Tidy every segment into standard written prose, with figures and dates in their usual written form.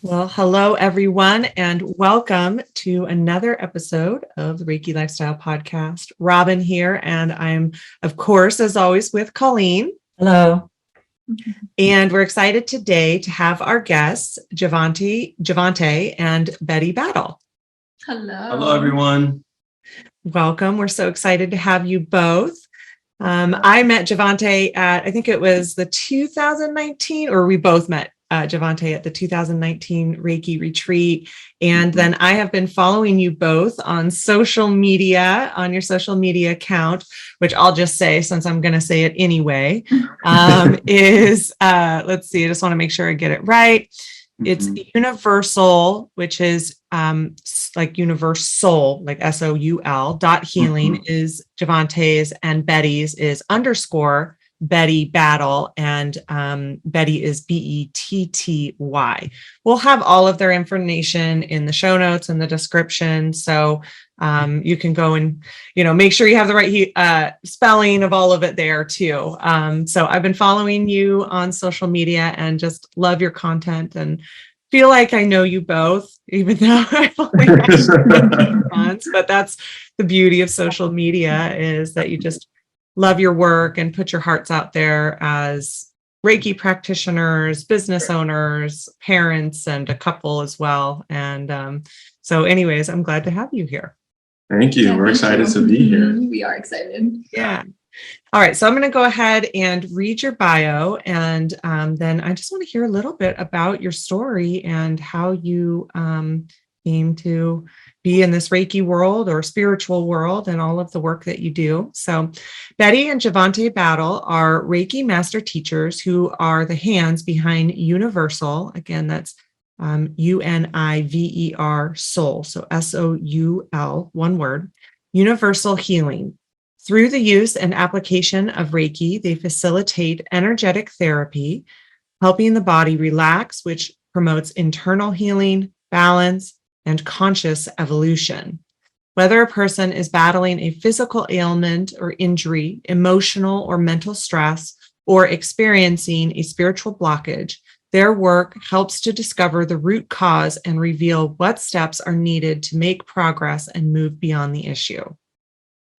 Well, hello, everyone, and welcome to another episode of the Reiki Lifestyle Podcast. Robyn here, and I'm, of course, as always, with Colleen. Hello. And we're excited today to have our guests, Javante and Betty Battle. Hello. Hello, everyone. Welcome. We're so excited to have you both. I met Javante at, I think it was the 2019, or we both met Javante at the 2019 Reiki retreat. And then I have been following you both on social media, on your social media account, which I'll just say, since I'm going to say it anyway, let's see, I just want to make sure I get it right. It's UniverSoul, which is like UniverSoul, like SOUL .healing is Javante's, and Betty's is _ Betty Battle, and Betty is BETTY. We'll have all of their information in the show notes and the description, so you can go and make sure you have the right spelling of all of it there too. So I've been following you on social media and just love your content and feel like I know you both, even though I've only had months. But that's the beauty of social media, is that you just love your work and put your hearts out there as Reiki practitioners, business owners, parents, and a couple as well. And so anyways, I'm glad to have you here. Thank you. We're excited to be here. We are excited. Yeah. All right. So I'm going to go ahead and read your bio. And then I just want to hear a little bit about your story and how you came to be in this Reiki world or spiritual world and all of the work that you do. So Betty and Javante Battle are Reiki Master Teachers who are the hands behind UniverSoul. Again, that's UNIVER Soul. So SOUL, one word, UniverSoul Healing. Through the use and application of Reiki, they facilitate energetic therapy, helping the body relax, which promotes internal healing, balance, and conscious evolution. Whether a person is battling a physical ailment or injury, emotional or mental stress, or experiencing a spiritual blockage, their work helps to discover the root cause and reveal what steps are needed to make progress and move beyond the issue.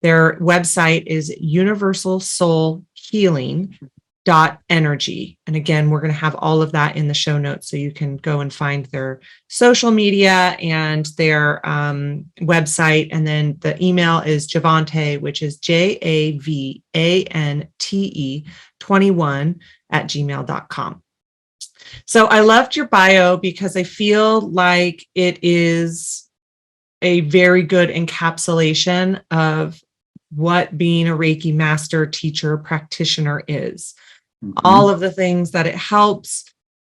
Their website is UniverSoulHealing.energy. And again, we're going to have all of that in the show notes, so you can go and find their social media and their website. And then the email is Javante, which is JAVANTE 21@gmail.com. So I loved your bio because I feel like it is a very good encapsulation of what being a Reiki master teacher practitioner is. All of the things that it helps,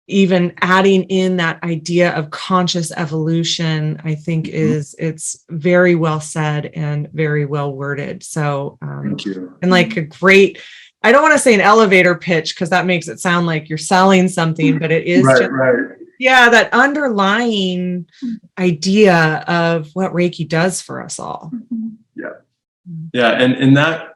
even adding in that idea of conscious evolution, I think it's very well said and very well worded. So, Thank you. And like a great, I don't want to say an elevator pitch because that makes it sound like you're selling something, but it is yeah, that underlying idea of what Reiki does for us all. Yeah. And that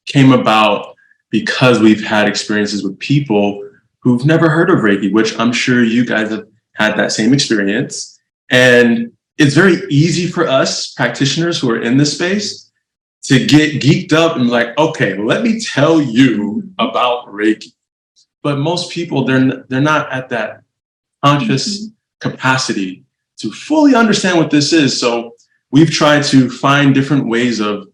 came about because we've had experiences with people who've never heard of Reiki, which I'm sure you guys have had that same experience. And it's very easy for us practitioners who are in this space to get geeked up and like, okay, let me tell you about Reiki. But most people, they're not at that conscious capacity to fully understand what this is. So we've tried to find different ways of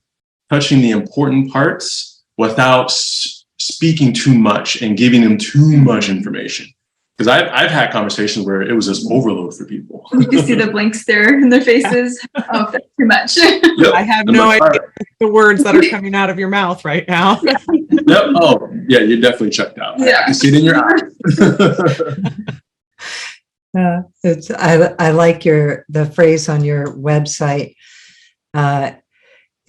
touching the important parts without speaking too much and giving them too much information. Because I've had conversations where it was just overload for people. You can see the blank stare in their faces. Oh, that's too much. Yep. I have no idea the words that are coming out of your mouth right now. Yep. Oh, yeah, you're definitely checked out. Yeah. I can see it in your eyes. I like the phrase on your website.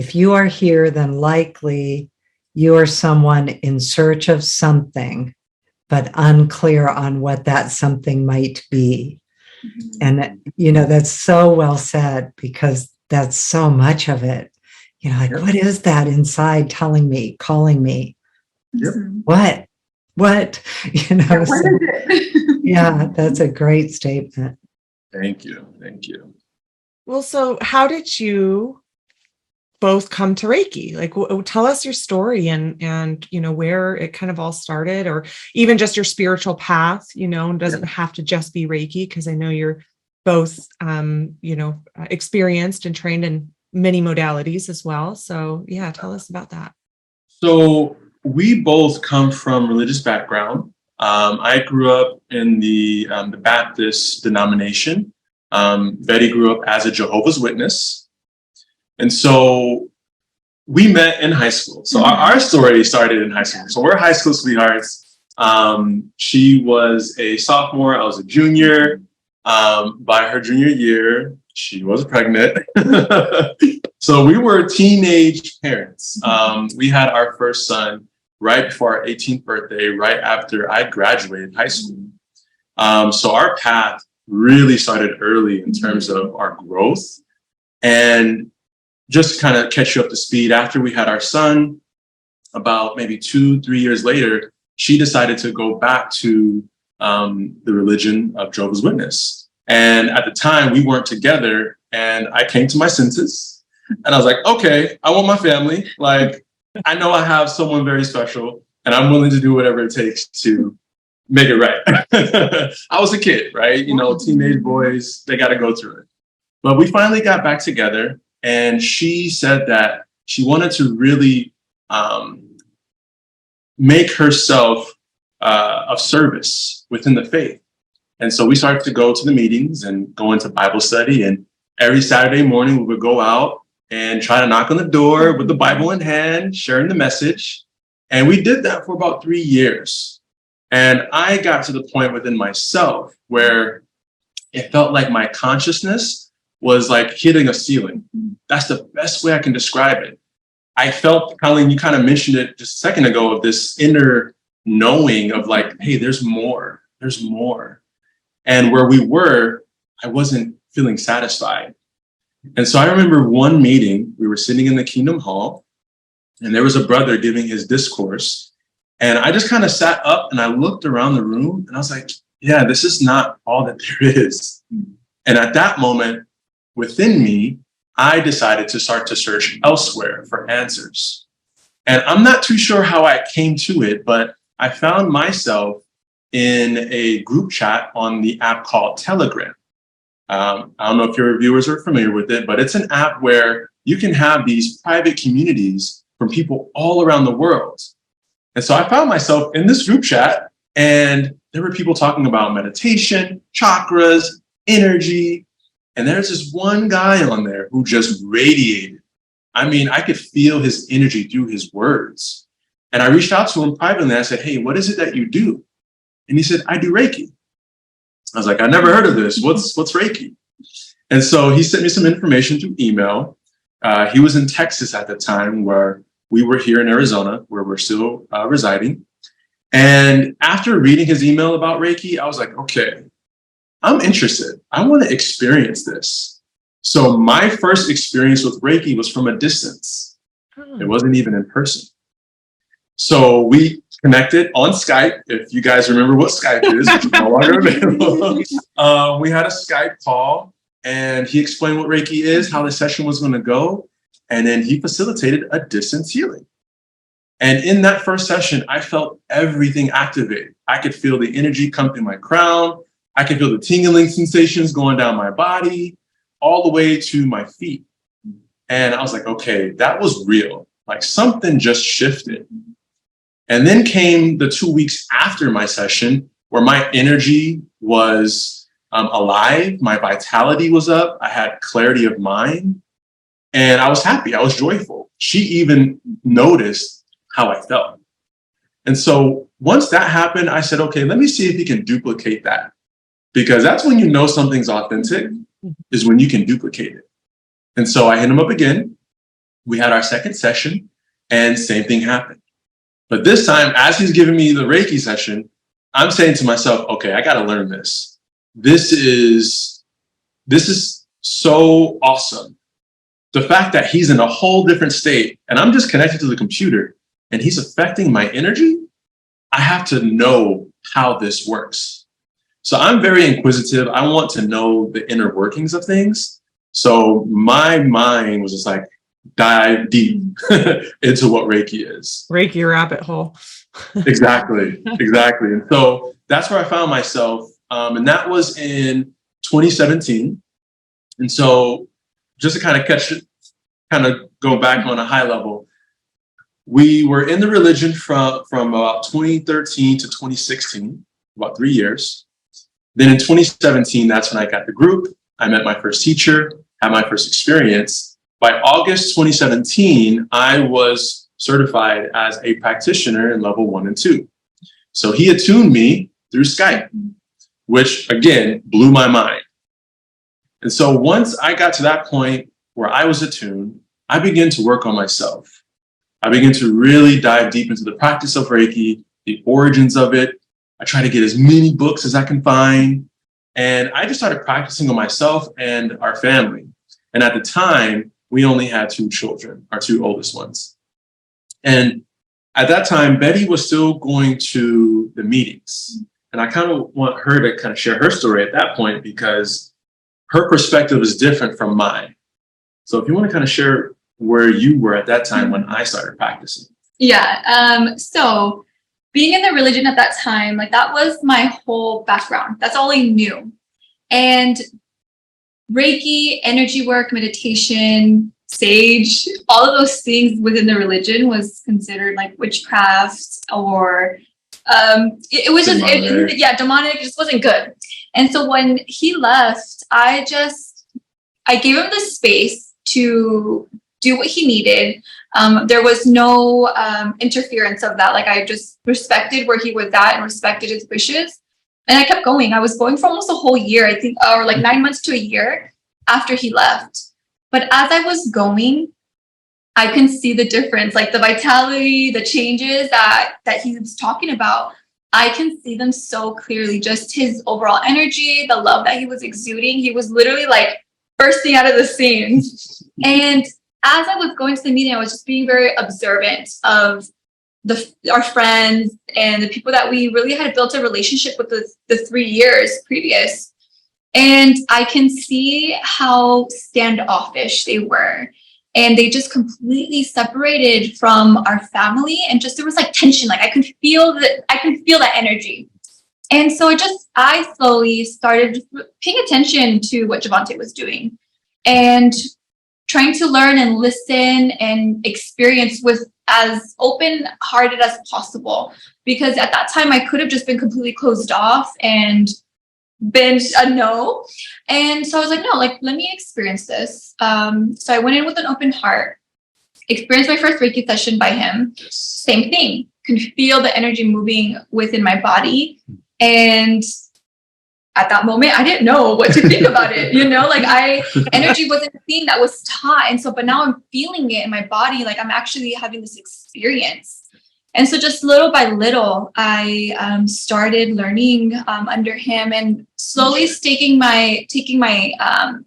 If you are here, then likely you are someone in search of something, but unclear on what that something might be. And, that's so well said, because that's so much of it. What is that inside telling me, calling me? Yep. What? What is it? Yeah, that's a great statement. Thank you. Thank you. Well, so how did you both come to Reiki? Like, tell us your story and where it kind of all started, or even just your spiritual path. Doesn't have to just be Reiki, because I know you're both experienced and trained in many modalities as well. So yeah, tell us about that. So we both come from religious background. I grew up in the Baptist denomination. Betty grew up as a Jehovah's Witness. And so we met in high school. So our story started in high school. So we're high school sweethearts. She was a sophomore. I was a junior. By her junior year, she was pregnant. So we were teenage parents. We had our first son right before our 18th birthday, right after I graduated high school. So our path really started early in terms of our growth. And just to kind of catch you up to speed, after we had our son, about maybe 2-3 years later, she decided to go back to the religion of Jehovah's Witness. And at the time, we weren't together, and I came to my senses, and I was like, okay, I want my family. Like, I know I have someone very special, and I'm willing to do whatever it takes to make it right. I was a kid, right? Teenage boys, they got to go through it. But we finally got back together. And she said that she wanted to really make herself of service within the faith. And so we started to go to the meetings and go into Bible study. And every Saturday morning, we would go out and try to knock on the door with the Bible in hand, sharing the message. And we did that for about 3 years. And I got to the point within myself where it felt like my consciousness was like hitting a ceiling. That's the best way I can describe it. I felt, Colleen, you kind of mentioned it just a second ago, of this inner knowing of like, hey, there's more. And where we were, I wasn't feeling satisfied. And so I remember one meeting, we were sitting in the Kingdom Hall, and there was a brother giving his discourse. And I just kind of sat up and I looked around the room and I was like, yeah, this is not all that there is. And at that moment, within me, I decided to start to search elsewhere for answers. And I'm not too sure how I came to it, but I found myself in a group chat on the app called Telegram. I don't know if your viewers are familiar with it, but it's an app where you can have these private communities from people all around the world. And so I found myself in this group chat, and there were people talking about meditation, chakras, energy. And there's this one guy on there who just radiated. I mean, I could feel his energy through his words. And I reached out to him privately and I said, hey, what is it that you do? And he said, I do Reiki. I was like, I never heard of this. What's Reiki? And so he sent me some information through email. He was in Texas at the time, where we were here in Arizona, where we're still residing. And after reading his email about Reiki, I was like, okay, I'm interested. I want to experience this. So my first experience with Reiki was from a distance. It wasn't even in person. So we connected on Skype. If you guys remember what Skype is, it's no longer available. We had a Skype call, and he explained what Reiki is, how the session was going to go. And then he facilitated a distance healing. And in that first session, I felt everything activated. I could feel the energy come through my crown. I could feel the tingling sensations going down my body, all the way to my feet. And I was like, okay, that was real. Like, something just shifted. And then came the 2 weeks after my session, where my energy was alive. My vitality was up. I had clarity of mind. And I was happy. I was joyful. She even noticed how I felt. And so once that happened, I said, okay, let me see if he can duplicate that. Because that's when you know something's authentic, is when you can duplicate it. And so I hit him up again. We had our second session, and same thing happened. But this time, as he's giving me the Reiki session, I'm saying to myself, okay, I got to learn this. This is so awesome. The fact that he's in a whole different state and I'm just connected to the computer and he's affecting my energy, I have to know how this works. So I'm very inquisitive. I want to know the inner workings of things. So my mind was just like, dive deep into what Reiki is. Reiki rabbit hole. Exactly. And so that's where I found myself. And that was in 2017. And so just to kind of go back on a high level, we were in the religion from about 2013 to 2016, about 3 years. Then in 2017, that's when I got the group. I met my first teacher, had my first experience. By August 2017, I was certified as a practitioner in level 1 and 2. So he attuned me through Skype, which again blew my mind. And so once I got to that point where I was attuned, I began to work on myself. I began to really dive deep into the practice of Reiki, the origins of it. I try to get as many books as I can find. And I just started practicing on myself and our family. And at the time, we only had 2 children, our 2 oldest ones. And at that time, Betty was still going to the meetings. And I kind of want her to kind of share her story at that point because her perspective is different from mine. So if you want to kind of share where you were at that time when I started practicing. Yeah. So being in the religion at that time, like that was my whole background. That's all I knew. And Reiki, energy work, meditation, sage, all of those things within the religion was considered like witchcraft or it was just, demonic. It just wasn't good. And so when he left, I gave him the space to do what he needed. There was no interference of that. Like I just respected where he was at and respected his wishes. And I kept going. I was going for almost a whole year, I think, or like 9 months to a year after he left. But as I was going, I can see the difference, like the vitality, the changes that he was talking about. I can see them so clearly, just his overall energy, the love that he was exuding. He was literally like bursting out of the scene. And as I was going to the meeting, I was just being very observant of our friends and the people that we really had built a relationship with the 3 years previous. And I can see how standoffish they were. And they just completely separated from our family. And just there was like tension. Like I could feel that energy. And so I slowly started paying attention to what Javante was doing and trying to learn and listen and experience with as open-hearted as possible. Because at that time, I could have just been completely closed off and been a no. And so I was like, no, like, let me experience this. So I went in with an open heart, experienced my first Reiki session by him. Same thing, can feel the energy moving within my body. And at that moment, I didn't know what to think about it. Like energy wasn't a thing that was taught. And so, but now I'm feeling it in my body. Like I'm actually having this experience. And so just little by little, I started learning under him and slowly taking my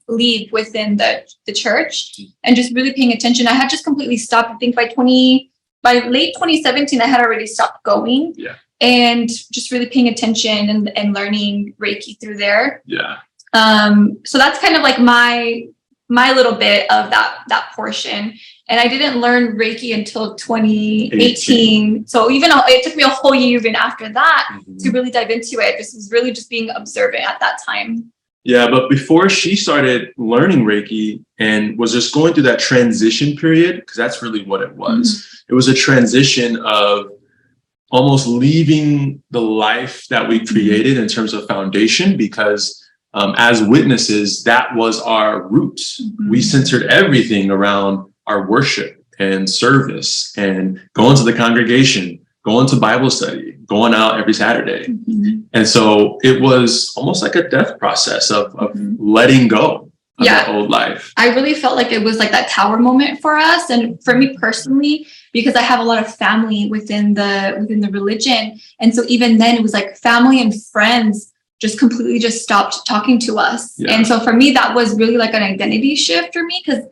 lead within the church and just really paying attention. I had just completely stopped. I think by late 2017, I had already stopped going. Yeah. And just really paying attention and learning Reiki through there. Yeah. So that's kind of like my little bit of that portion. And I didn't learn Reiki until 2018. So even it took me a whole year even after that to really dive into it. This was really just being observant at that time. Yeah, but before she started learning Reiki and was just going through that transition period, because that's really what it was. Mm-hmm. It was a transition of almost leaving the life that we created in terms of foundation, because as witnesses, that was our roots. Mm-hmm. We centered everything around our worship and service and going to the congregation, going to Bible study, going out every Saturday. Mm-hmm. And so it was almost like a death process of letting go of that old life. I really felt like it was like that tower moment for us. And for me personally, because I have a lot of family within the religion. And so even then it was like family and friends just completely just stopped talking to us. Yeah. And so for me, that was really like an identity shift for me, because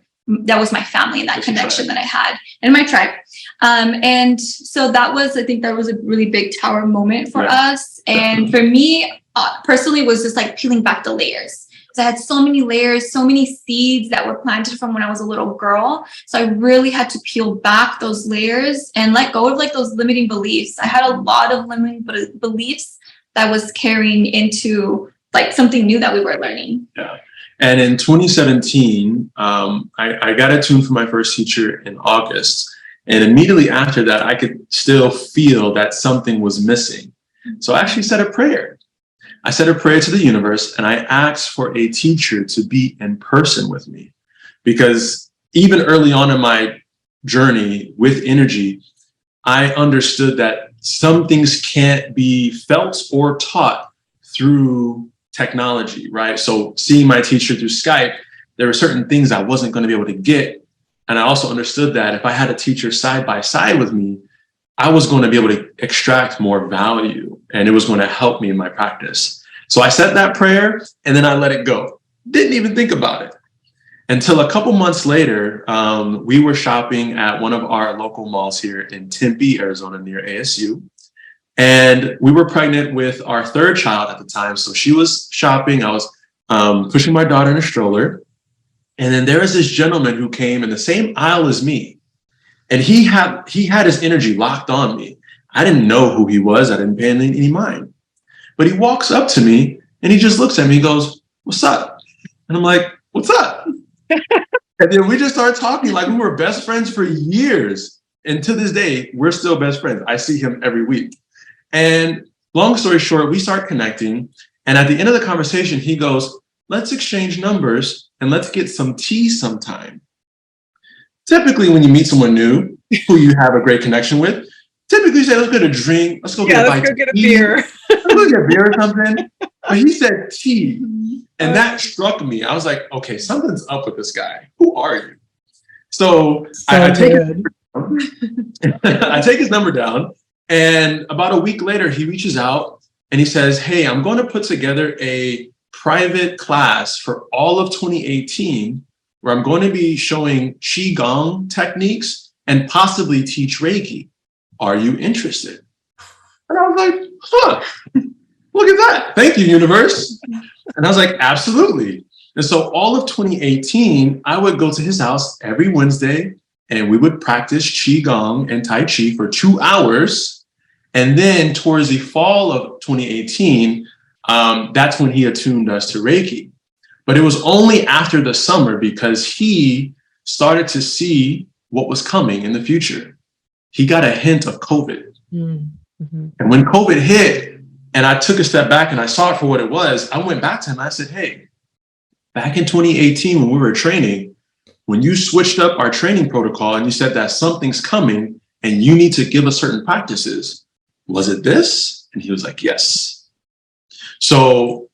that was my family and that That's your connection tribe. that I had in my tribe. And so I think that was a really big tower moment for us. And for me, personally, was just like peeling back the layers. So I had so many layers, so many seeds that were planted from when I was a little girl. So I really had to peel back those layers and let go of like those limiting beliefs. I had a lot of limiting beliefs that was carrying into like something new that we were learning. Yeah. And in 2017, I got attuned for my first teacher in August. And immediately after that, I could still feel that something was missing. So I actually said a prayer. I said a prayer to the universe, and I asked for a teacher to be in person with me. Because even early on in my journey with energy, I understood that some things can't be felt or taught through technology, right? So seeing my teacher through Skype, there were certain things I wasn't going to be able to get. And I also understood that if I had a teacher side by side with me, I was going to be able to extract more value, and it was going to help me in my practice. So I said that prayer, and then I let it go. Didn't even think about it until a couple months later. We were shopping at one of our local malls here in Tempe, Arizona, near ASU. And we were pregnant with our third child at the time. So she was shopping. I was pushing my daughter in a stroller. And then there was this gentleman who came in the same aisle as me. And he had his energy locked on me. I didn't know who he was. I didn't pay any mind. But he walks up to me and he just looks at me. He goes, "What's up?" And I'm like, "What's up?" And then we just started talking like we were best friends for years. And to this day, we're still best friends. I see him every week. And long story short, we start connecting. And at the end of the conversation, he goes, "Let's exchange numbers and let's get some tea sometime." Typically, when you meet someone new who you have a great connection with, typically you say, "Let's get a drink. Let's go get a beer." Let's go get a beer or something. But he said tea. And that struck me. I was like, okay, something's up with this guy. Who are you? So I take his number down. And about a week later, he reaches out and he says, "Hey, I'm going to put together a private class for all of 2018 where I'm going to be showing Qigong techniques and possibly teach Reiki. Are you interested?" And I was like, huh, look at that. Thank you, universe. And I was like, absolutely. And so all of 2018, I would go to his house every Wednesday and we would practice Qigong and Tai Chi for 2 hours. And then towards the fall of 2018, that's when he attuned us to Reiki. But it was only after the summer because he started to see what was coming in the future. He got a hint of COVID. Mm-hmm. And when COVID hit and I took a step back and I saw it for what it was, I went back to him and I said, "Hey, back in 2018 when we were training, when you switched up our training protocol and you said that something's coming and you need to give us certain practices, was it this?" And he was like, "Yes." So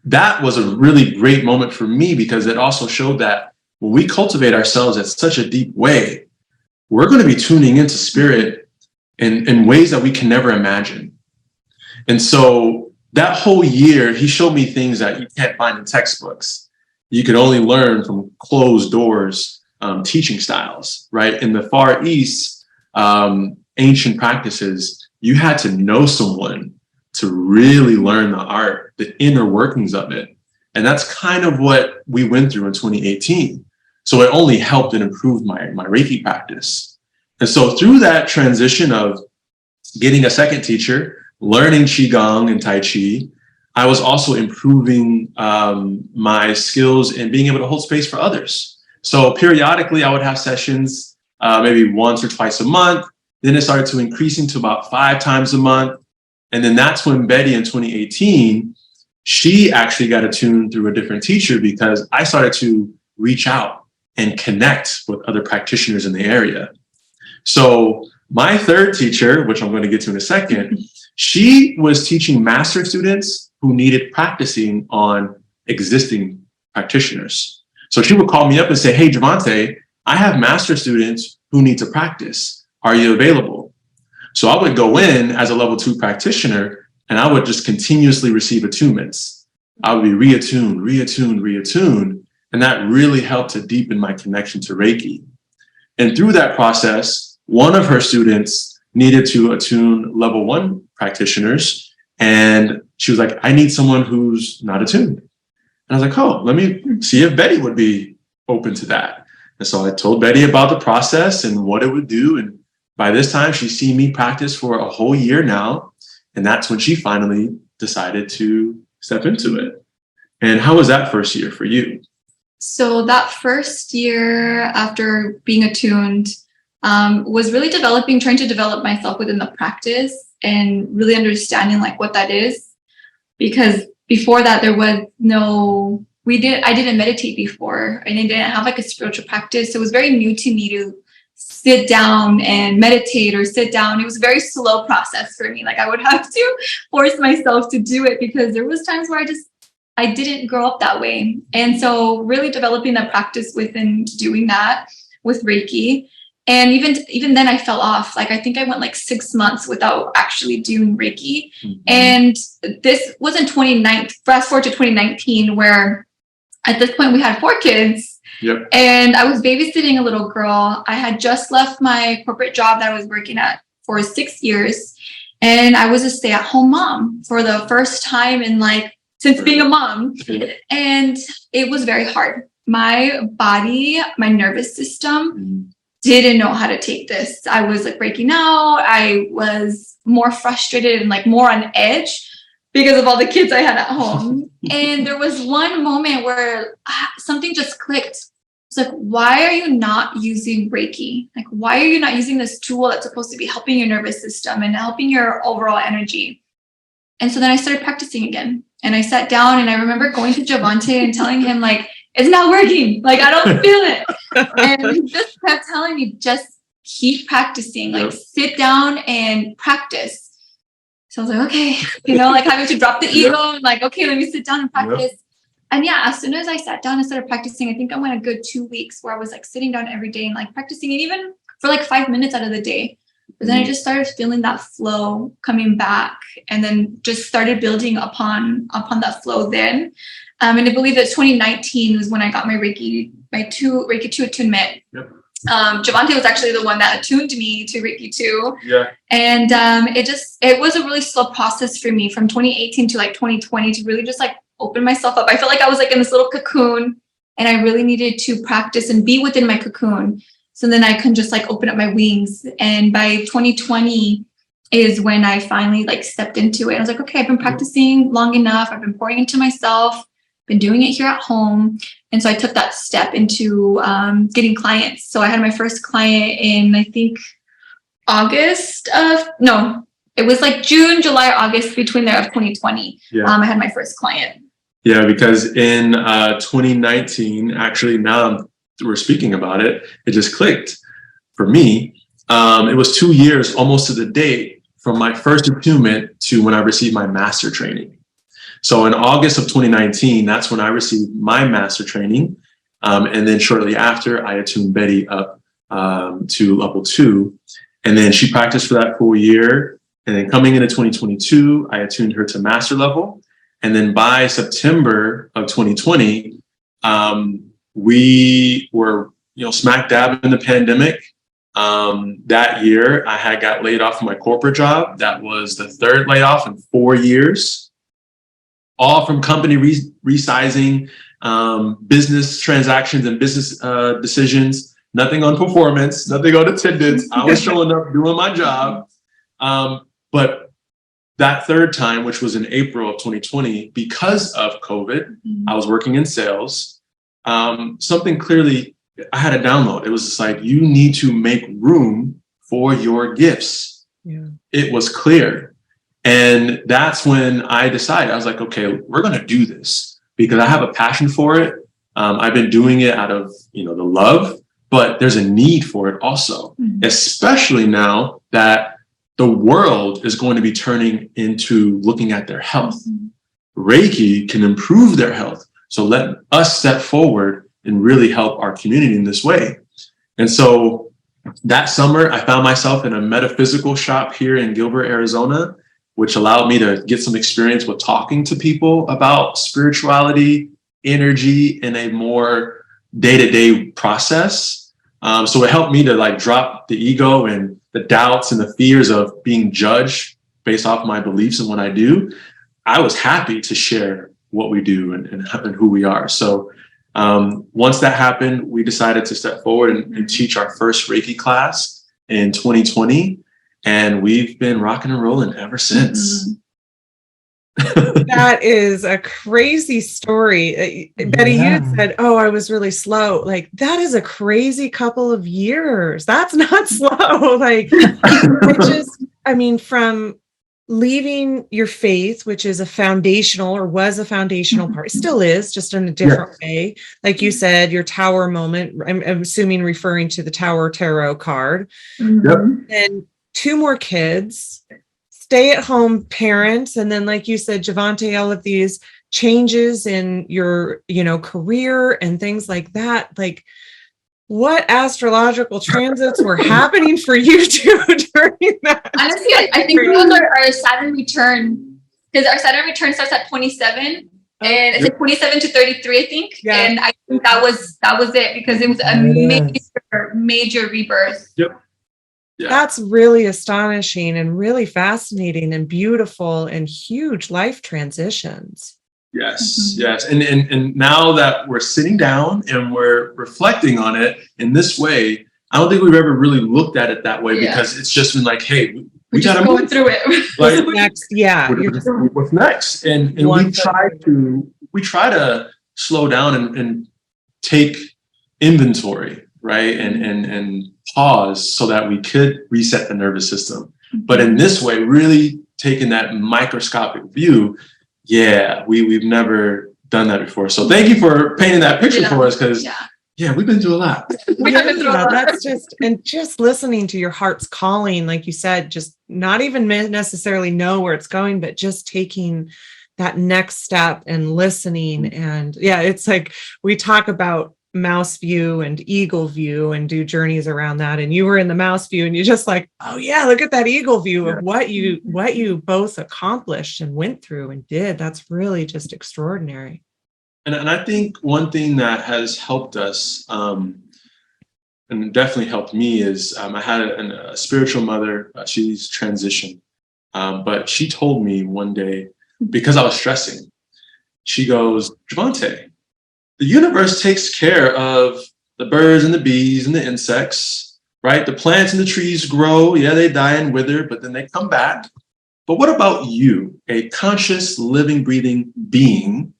that was a really great moment for me because it also showed that when we cultivate ourselves at such a deep way, we're going to be tuning into spirit in ways that we can never imagine. And so that whole year, he showed me things that you can't find in textbooks. You could only learn from closed doors teaching styles, right? In the Far East, ancient practices, you had to know someone to really learn the art, the inner workings of it. And that's kind of what we went through in 2018. So it only helped and improved my Reiki practice. And so through that transition of getting a second teacher, learning Qigong and Tai Chi, I was also improving my skills in being able to hold space for others. So periodically I would have sessions, maybe once or twice a month. Then it started to increasing to about 5 times a month. And then that's when Betty in 2018, she actually got attuned through a different teacher because I started to reach out and connect with other practitioners in the area. So my third teacher, which I'm going to get to in a second, she was teaching master students who needed practicing on existing practitioners. So she would call me up and say, "Hey, Javante, I have master students who need to practice. Are you available?" So I would go in as a level 2 practitioner and I would just continuously receive attunements. I would be reattuned. And that really helped to deepen my connection to Reiki. And through that process, one of her students needed to attune level 1 practitioners. And she was like, I need someone who's not attuned. And I was like, oh, let me see if Betty would be open to that. And so I told Betty about the process and what it would do. And by this time, she's seen me practice for a whole year now. And that's when she finally decided to step into it. And how was that first year for you? So that first year after being attuned was really trying to develop myself within the practice and really understanding like what that is. Because before that, there was I didn't meditate before, and I didn't have like a spiritual practice. So it was very new to me to sit down and meditate or sit down. It was a very slow process for me. Like I would have to force myself to do it because there was times where I didn't grow up that way. And so really developing that practice within doing that with Reiki. And even then I fell off. Like I think I went like 6 months without actually doing Reiki. Mm-hmm. And this was in 2019, fast forward to 2019, where at this point we had 4 kids. Yep. And I was babysitting a little girl. I had just left my corporate job that I was working at for 6 years. And I was a stay-at-home mom for the first time in since being a mom. And it was very hard. My body, my nervous system didn't know how to take this. I was breaking out. I was more frustrated and more on edge because of all the kids I had at home. And there was one moment where something just clicked. It's like, why are you not using Reiki? Why are you not using this tool that's supposed to be helping your nervous system and helping your overall energy? And so then I started practicing again. And I sat down and I remember going to Javante and telling him it's not working. I don't feel it. And he just kept telling me, just keep practicing, sit down and practice. So I was like, okay, having to drop the ego and okay, let me sit down and practice. Yep. And yeah, as soon as I sat down and started practicing, I think I went a good 2 weeks where I was sitting down every day and practicing it even for 5 minutes out of the day. But then I just started feeling that flow coming back and then just started building upon that flow then. And I believe that 2019 was when I got my Reiki 2 attunement. Yep. Javante was actually the one that attuned me to Reiki 2. Yeah. And it was a really slow process for me from 2018 to 2020 to really just open myself up. I felt like I was in this little cocoon and I really needed to practice and be within my cocoon. So then I can just open up my wings. And by 2020 is when I finally stepped into it. I was like, okay, I've been practicing long enough. I've been pouring into myself, been doing it here at home. And so I took that step into getting clients. So I had my first client in, I think, it was June, July, August, between there of 2020. Yeah. I had my first client. Yeah, because in 2019, actually now we're speaking about it, it just clicked for me. It was 2 years almost to the date from my first attunement to when I received my master training. So in August of 2019, that's when I received my master training. And then shortly after, I attuned Betty up to level 2. And then she practiced for that full year. And then coming into 2022, I attuned her to master level. And then by September of 2020, we were, smack dab in the pandemic. That year, I had got laid off from my corporate job. That was the 3rd layoff in 4 years, all from company resizing, business transactions and business decisions. Nothing on performance, nothing on attendance. I was showing up, doing my job. But that 3rd time, which was in April of 2020, because of COVID, I was working in sales. Something clearly, I had a download. It was just you need to make room for your gifts. Yeah. It was clear. And that's when I decided, I was like, okay, we're going to do this because I have a passion for it. I've been doing it out of, the love, but there's a need for it also, especially now that the world is going to be turning into looking at their health. Reiki can improve their health. So let us step forward and really help our community in this way. And so that summer, I found myself in a metaphysical shop here in Gilbert, Arizona, which allowed me to get some experience with talking to people about spirituality energy in a more day-to-day process. So it helped me to like drop the ego and the doubts and the fears of being judged based off my beliefs and what I do. I was happy to share what we do and who we are. So once that happened, we decided to step forward and teach our first Reiki class in 2020. And we've been rocking and rolling ever since. That is a crazy story. Betty, you had said, oh, I was really slow. Like, that is a crazy couple of years. That's not slow. Like, from leaving your faith, which is a foundational or was a foundational part, still is, just in a different way. Like you said, your tower moment, I'm assuming referring to the Tower Tarot card. And 2 more kids, stay-at-home parents, and then, like you said, Javante, all of these changes in your, career and things like that. Like, what astrological transits were happening for you two during that? Honestly, I think it was our Saturn return, because our Saturn return starts at 27, and it's like 27 to 33, I think. Yeah. And I think that was it, because it was a major rebirth. Yep. Yeah. That's really astonishing and really fascinating and beautiful and huge life transitions. Yes, yes. And now that we're sitting down and we're reflecting on it in this way, I don't think we've ever really looked at it that way, because it's just been like, hey, we got to go through it. Like, next, what's next? And we try to slow down and take inventory, right? And pause so that we could reset the nervous system. But in this way, really taking that microscopic view, we've never done that before. So thank you for painting that picture for us, because we've been through a lot. That's just listening to your heart's calling, like you said, just not even necessarily know where it's going, but just taking that next step and listening. And it's like we talk about mouse view and eagle view and do journeys around that. And you were in the mouse view and you're just like, oh yeah, look at that eagle view of what you both accomplished and went through and did. That's really just extraordinary. And I think one thing that has helped us, and definitely helped me, is I had a spiritual mother. She's transitioned, but she told me one day, because I was stressing, she goes, Javante, the universe takes care of the birds and the bees and the insects, right? The plants and the trees grow. Yeah, they die and wither, but then they come back. But what about you, a conscious, living, breathing being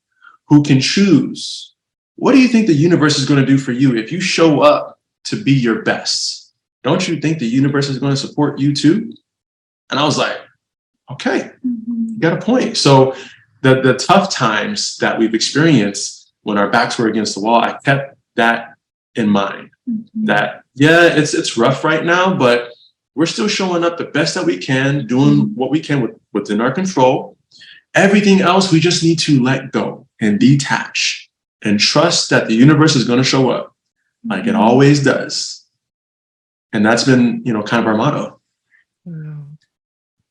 who can choose? What do you think the universe is going to do for you if you show up to be your best? Don't you think the universe is going to support you too? And I was like, okay, you got a point. So the tough times that we've experienced when our backs were against the wall, I kept that in mind. That, it's rough right now, but we're still showing up the best that we can, doing what we can within our control. Everything else, we just need to let go and detach and trust that the universe is going to show up like it always does. And that's been, kind of our motto.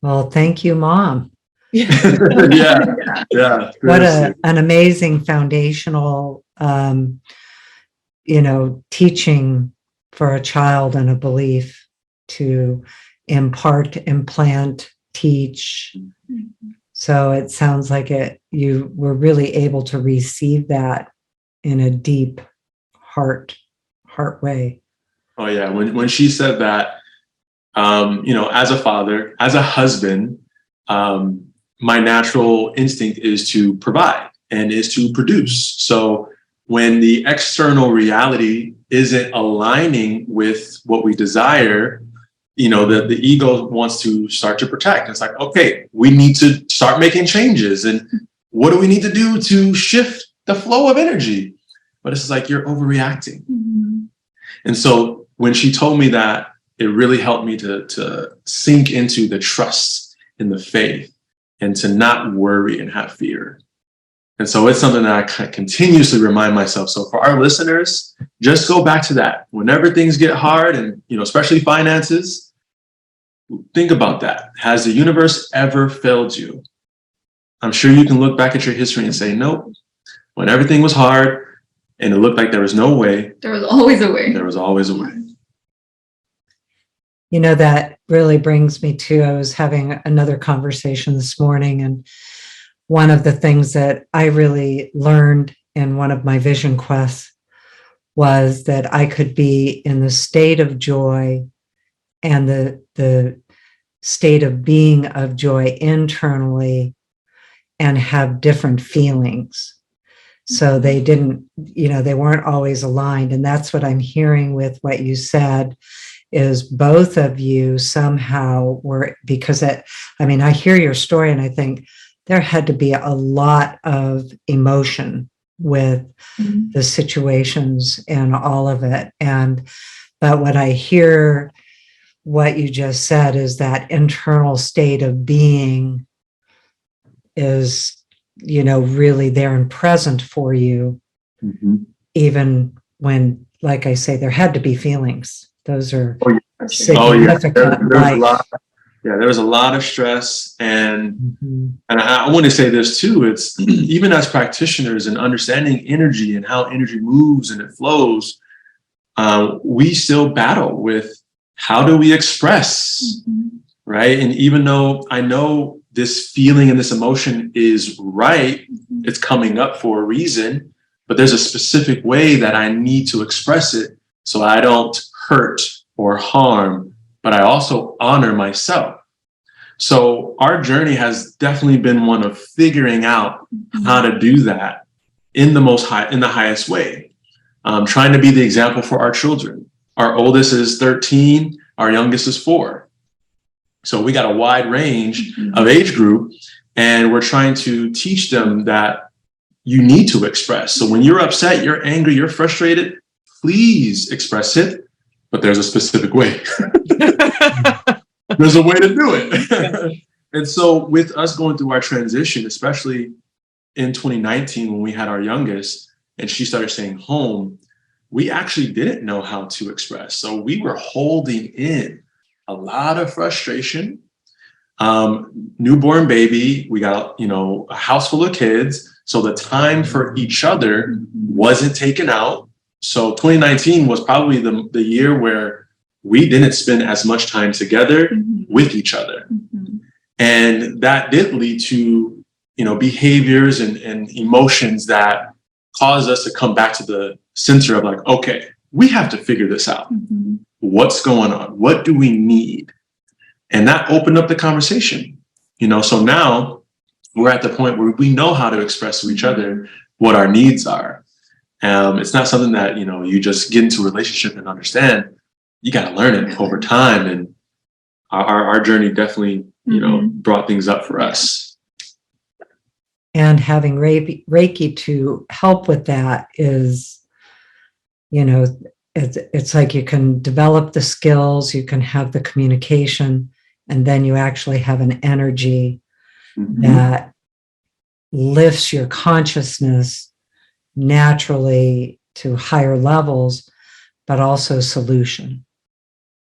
Well, thank you, Mom. Yeah. What an amazing foundational, teaching for a child and a belief to implant, teach. So it sounds like you were really able to receive that in a deep heart way. Oh yeah. When she said that, as a father, as a husband, my natural instinct is to provide and is to produce. So when the external reality isn't aligning with what we desire, the ego wants to start to protect. It's like, okay, we need to start making changes. And what do we need to do to shift the flow of energy? But it's like, you're overreacting. And so when she told me that, it really helped me to sink into the trust in the faith and to not worry and have fear. And so it's something that I continuously remind myself. So for our listeners, just go back to that. Whenever things get hard and, especially finances, think about that. Has the universe ever failed you? I'm sure you can look back at your history and say, nope, When everything was hard and it looked like there was no way, There was always a way. there was always a way. You know, that really brings me to, I was having another conversation this morning, and one of the things that I really learned in one of my vision quests was that I could be in the state of joy and the state of being of joy internally and have different feelings. So they didn't, they weren't always aligned. And that's what I'm hearing with what you said, is both of you somehow were, because I hear your story and I think there had to be a lot of emotion with the situations and all of it. But what I hear, what you just said, is that internal state of being is, really there and present for you, even when, like I say, there had to be feelings. Those are significant. There was a lot of stress, and I want to say this too. It's even as practitioners and understanding energy and how energy moves and it flows, we still battle with how do we express, right? And even though I know this feeling and this emotion is right, it's coming up for a reason, but there's a specific way that I need to express it so I don't hurt or harm, but I also honor myself. So our journey has definitely been one of figuring out how to do that in the highest way. Trying to be the example for our children. Our oldest is 13, our youngest is 4. So we got a wide range of age group, and we're trying to teach them that you need to express. So when you're upset, you're angry, you're frustrated, please express it, but there's a specific way. There's a way to do it. And so with us going through our transition, especially in 2019, when we had our youngest and she started staying home, we actually didn't know how to express. So we were holding in a lot of frustration. Newborn baby, we got, a house full of kids. So the time for each other wasn't taken out. So 2019 was probably the year where we didn't spend as much time together with each other. And that did lead to, behaviors and emotions that caused us to come back to the center of like, okay, we have to figure this out. What's going on? What do we need? And that opened up the conversation, so now we're at the point where we know how to express to each other what our needs are. It's not something that, you just get into a relationship and understand. You got to learn it over time. And our journey definitely, brought things up for us. And having Reiki to help with that is, it's like you can develop the skills, you can have the communication, and then you actually have an energy that lifts your consciousness naturally to higher levels, but also solution.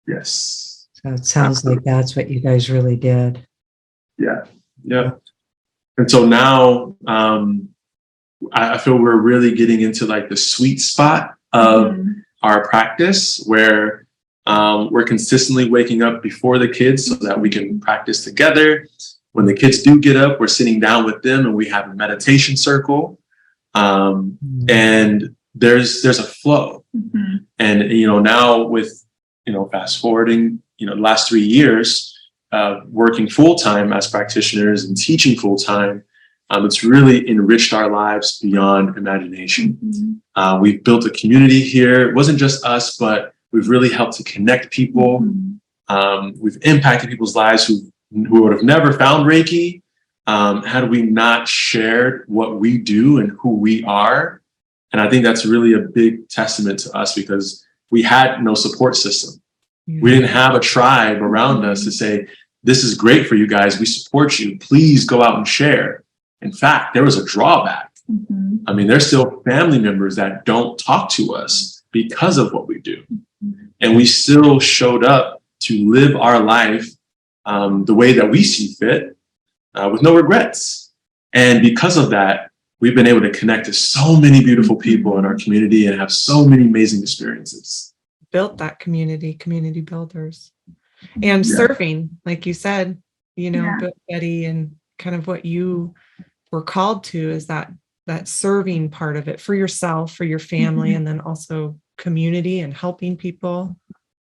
Yes. So it sounds like that's what you guys really did. Yeah. And so now I feel we're really getting into like the sweet spot of our practice, where we're consistently waking up before the kids so that we can practice together. When the kids do get up, we're sitting down with them and we have a meditation circle. And there's a flow. And, now with, fast forwarding, the last 3 years, working full-time as practitioners and teaching full-time, it's really enriched our lives beyond imagination. We've built a community here. It wasn't just us, but we've really helped to connect people. We've impacted people's lives who would have never found Reiki had we not shared what we do and who we are. And I think that's really a big testament to us, because we had no support system. We didn't have a tribe around us to say, this is great for you guys. We support you. Please go out and share. In fact, there was a drawback. There's still family members that don't talk to us because of what we do. And we still showed up to live our life the way that we see fit, with no regrets. And because of that, we've been able to connect to so many beautiful people in our community and have so many amazing experiences. Built that community builders. And serving, like you said, Betty, and kind of what you were called to is that serving part of it for yourself, for your family, and then also community and helping people.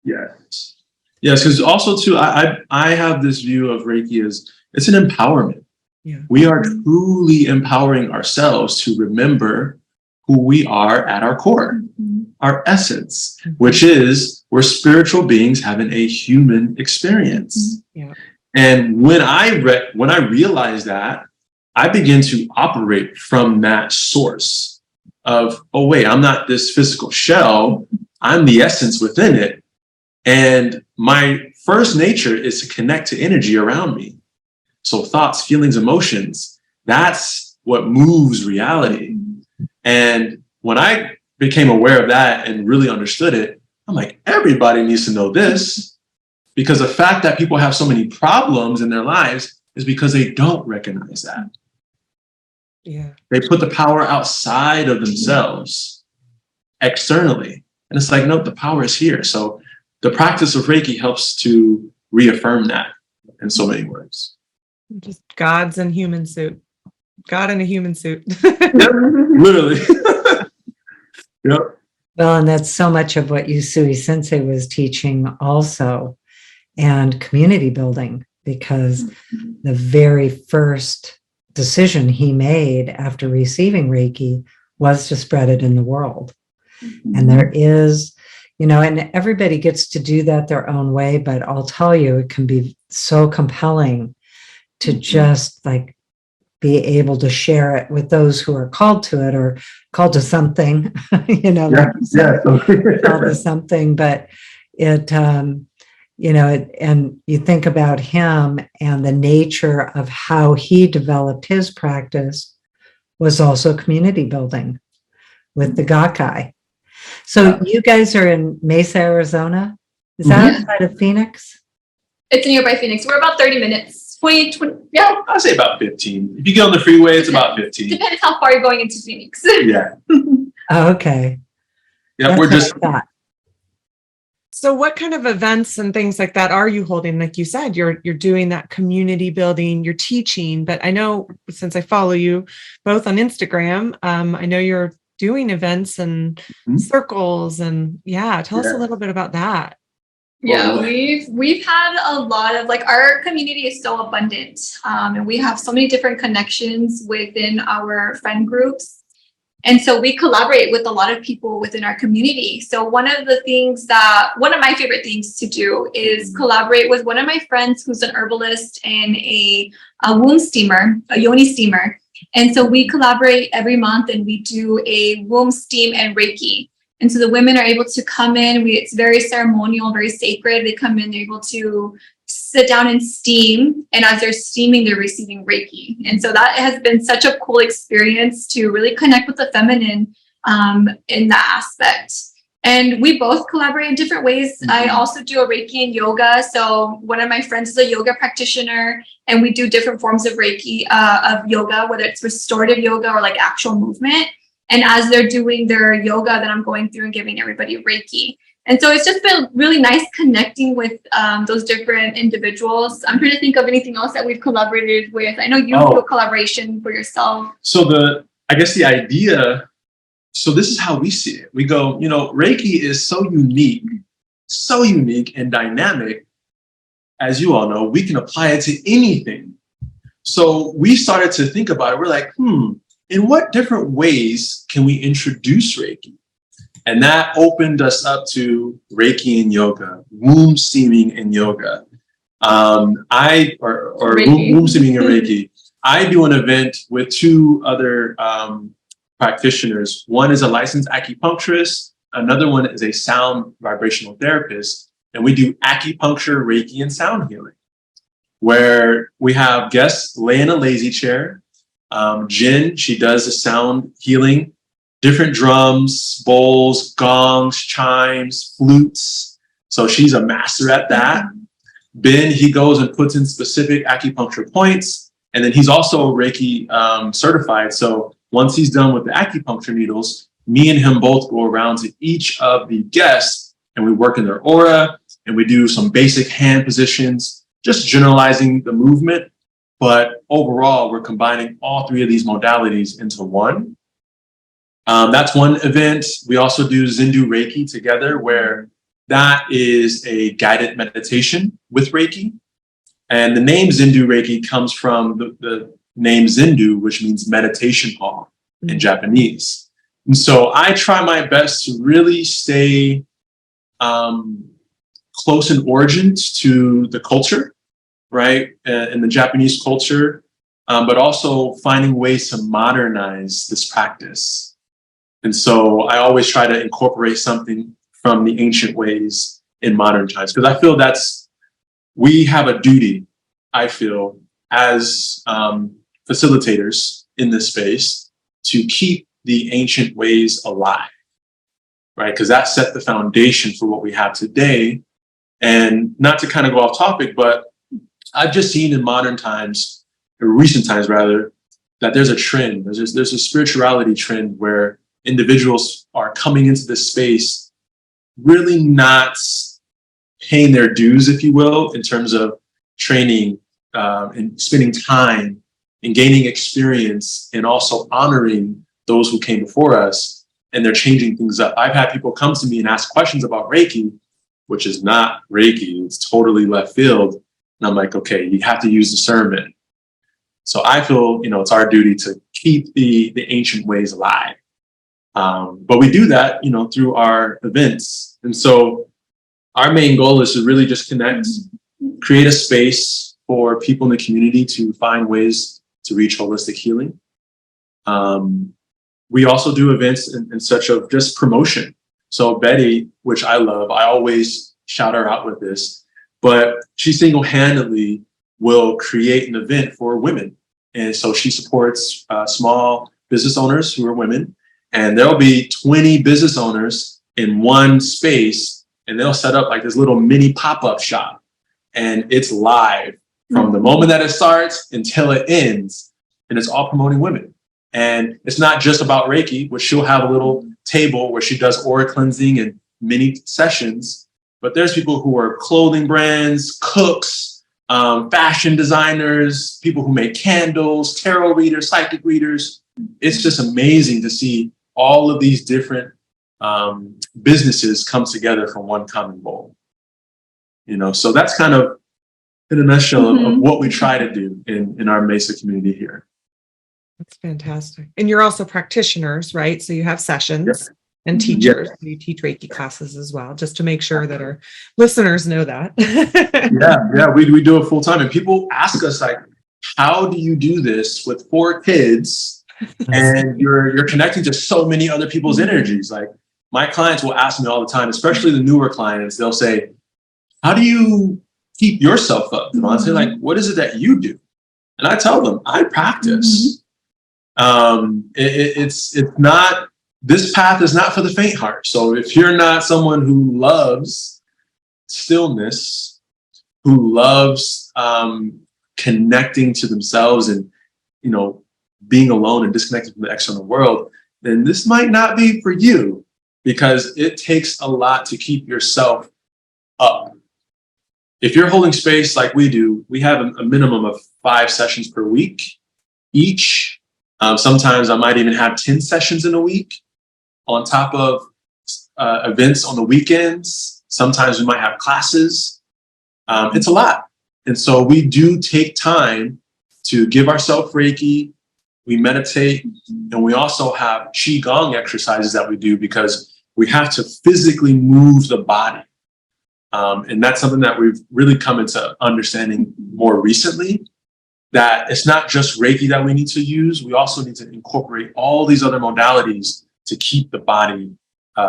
Yes, because also too, I have this view of Reiki as it's an empowerment. Yeah. We are truly empowering ourselves to remember who we are at our core, our essence, which is we're spiritual beings having a human experience. Yeah. And when I realized that, I begin to operate from that source of, oh wait, I'm not this physical shell, I'm the essence within it. And my first nature is to connect to energy around me. So thoughts, feelings, emotions, that's what moves reality. And when I became aware of that and really understood it, I'm like, everybody needs to know this, because the fact that people have so many problems in their lives is because they don't recognize that. Yeah. They put the power outside of themselves externally. And it's like, no, the power is here. So the practice of Reiki helps to reaffirm that in so many words. Just gods in human suit. God in a human suit. Yep, literally. Yep. Well, and that's so much of what Usui Sensei was teaching also, and community building, because the very first decision he made after receiving Reiki was to spread it in the world. And there is, and everybody gets to do that their own way, but I'll tell you, it can be so compelling to just like be able to share it with those who are called to it or called to something, called to something, but it, and you think about him and the nature of how he developed his practice was also community building with the Gakkai. So you guys are in Mesa, Arizona? Is that outside of Phoenix? It's nearby Phoenix. We're about 30 minutes. 20, yeah. I'd say about 15. If you get on the freeway, it's about 15. Depends how far you're going into Phoenix. Yeah. Oh, okay. Yeah, That's we're just. So what kind of events and things like that are you holding? Like you said, you're doing that community building, you're teaching, but I know since I follow you both on Instagram, I know you're doing events and circles and tell us a little bit about that. Yeah, we've had a lot of our community is so abundant, and we have so many different connections within our friend groups. And so we collaborate with a lot of people within our community. So one of my favorite things to do is collaborate with one of my friends who's an herbalist and a womb steamer, a yoni steamer. And so we collaborate every month and we do a womb steam and Reiki. And so the women are able to come in. It's very ceremonial, very sacred. They come in, they're able to sit down and steam. And as they're steaming, they're receiving Reiki. And so that has been such a cool experience to really connect with the feminine in that aspect. And we both collaborate in different ways. I also do a Reiki and yoga. So one of my friends is a yoga practitioner, and we do different forms of Reiki, of yoga, whether it's restorative yoga or actual movement. And as they're doing their yoga, then I'm going through and giving everybody Reiki. And so it's just been really nice connecting with those different individuals. I'm trying to think of anything else that we've collaborated with. I know you do a collaboration for yourself. So the idea, so this is how we see it. We go, Reiki is so unique and dynamic. As you all know, we can apply it to anything. So we started to think about it. We're like, in what different ways can we introduce Reiki? And that opened us up to Reiki and yoga, womb steaming and yoga. Womb steaming and Reiki. I do an event with two other practitioners. One is a licensed acupuncturist. Another one is a sound vibrational therapist. And we do acupuncture, Reiki, and sound healing, where we have guests lay in a lazy chair. Jen, she does the sound healing, different drums, bowls, gongs, chimes, flutes. So she's a master at that. Ben, he goes and puts in specific acupuncture points. And then he's also Reiki certified. So once he's done with the acupuncture needles, me and him both go around to each of the guests and we work in their aura and we do some basic hand positions, just generalizing the movement. But overall, we're combining all three of these modalities into one. That's one event. We also do Zindu Reiki together, where that is a guided meditation with Reiki. And the name Zindu Reiki comes from the name Zindu, which means meditation hall in Japanese. And so I try my best to really stay close in origins to the culture, right? In the Japanese culture, but also finding ways to modernize this practice. And so I always try to incorporate something from the ancient ways in modern times, because I feel we have a duty, I feel, as facilitators in this space to keep the ancient ways alive, right? Because that set the foundation for what we have today. And not to kind of go off topic, but I've just seen in modern times, or recent times rather, that there's a trend. There's a spirituality trend where individuals are coming into this space really not paying their dues, if you will, in terms of training and spending time and gaining experience and also honoring those who came before us, and they're changing things up. I've had people come to me and ask questions about Reiki, which is not Reiki. It's totally left field. And I'm like, okay, you have to use discernment. So I feel, it's our duty to keep the ancient ways alive. But we do that, through our events. And so our main goal is to really just connect, create a space for people in the community to find ways to reach holistic healing. We also do events in such of just promotion. So Betty, which I love, I always shout her out with this, but she single-handedly will create an event for women. And so she supports small business owners who are women, and there'll be 20 business owners in one space, and they'll set up like this little mini pop-up shop, and it's live from the moment that it starts until it ends, and it's all promoting women. And it's not just about Reiki, which she'll have a little table where she does aura cleansing and mini sessions, but there's people who are clothing brands, cooks, fashion designers, people who make candles, tarot readers, psychic readers. It's just amazing to see all of these different businesses come together for one common goal. So that's kind of in a nutshell of what we try to do in our Mesa community here. That's fantastic. And you're also practitioners, right? So you have sessions and teachers. Yes. You teach Reiki classes as well, just to make sure that our listeners know that. We do it full time. And people ask us, like, how do you do this with 4 kids and you're connecting to so many other people's energies? Like, my clients will ask me all the time, especially the newer clients, they'll say, how do you keep yourself up? And I'll say, like, what is it that you do? And I tell them, I practice. It's not, this path is not for the faint heart. So if you're not someone who loves stillness, who loves connecting to themselves and, being alone and disconnected from the external world, then this might not be for you, because it takes a lot to keep yourself up. If you're holding space like we do, we have a minimum of 5 sessions per week each. Sometimes I might even have 10 sessions in a week on top of events on the weekends. Sometimes we might have classes. It's a lot. And so we do take time to give ourselves Reiki. We meditate, and we also have Qigong exercises that we do, because we have to physically move the body. And that's something that we've really come into understanding more recently, that it's not just Reiki that we need to use. We also need to incorporate all these other modalities to keep the body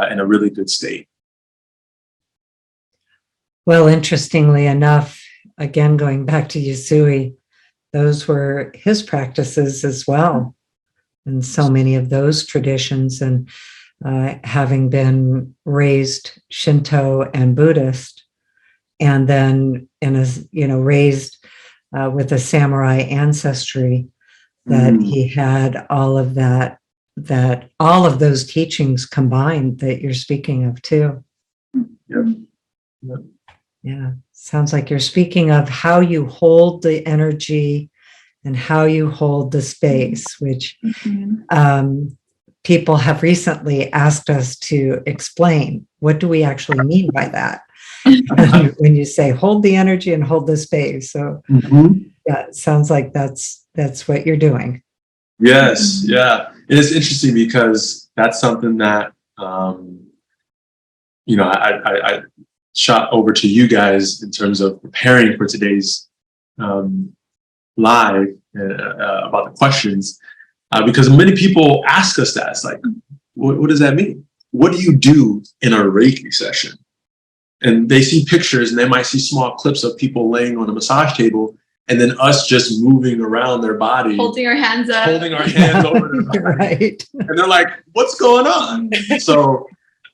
in a really good state. Well, interestingly enough, again, going back to Yusui, those were his practices as well. And so many of those traditions, and having been raised Shinto and Buddhist, and then raised with a samurai ancestry, that he had all of all of those teachings combined that you're speaking of too. Yep. Yep. Yeah. Sounds like you're speaking of how you hold the energy and how you hold the space, which people have recently asked us to explain. What do we actually mean by that? When you say hold the energy and hold the space. So yeah, it sounds like that's what you're doing. Yes. Yeah. And it's interesting because that's something that, I shot over to you guys in terms of preparing for today's live about the questions, because many people ask us that. It's like, what does that mean? What do you do in a Reiki session? And they see pictures and they might see small clips of people laying on a massage table and then us just moving around their body. Holding our hands up. Holding our hands over their body. Right. And they're like, what's going on? So,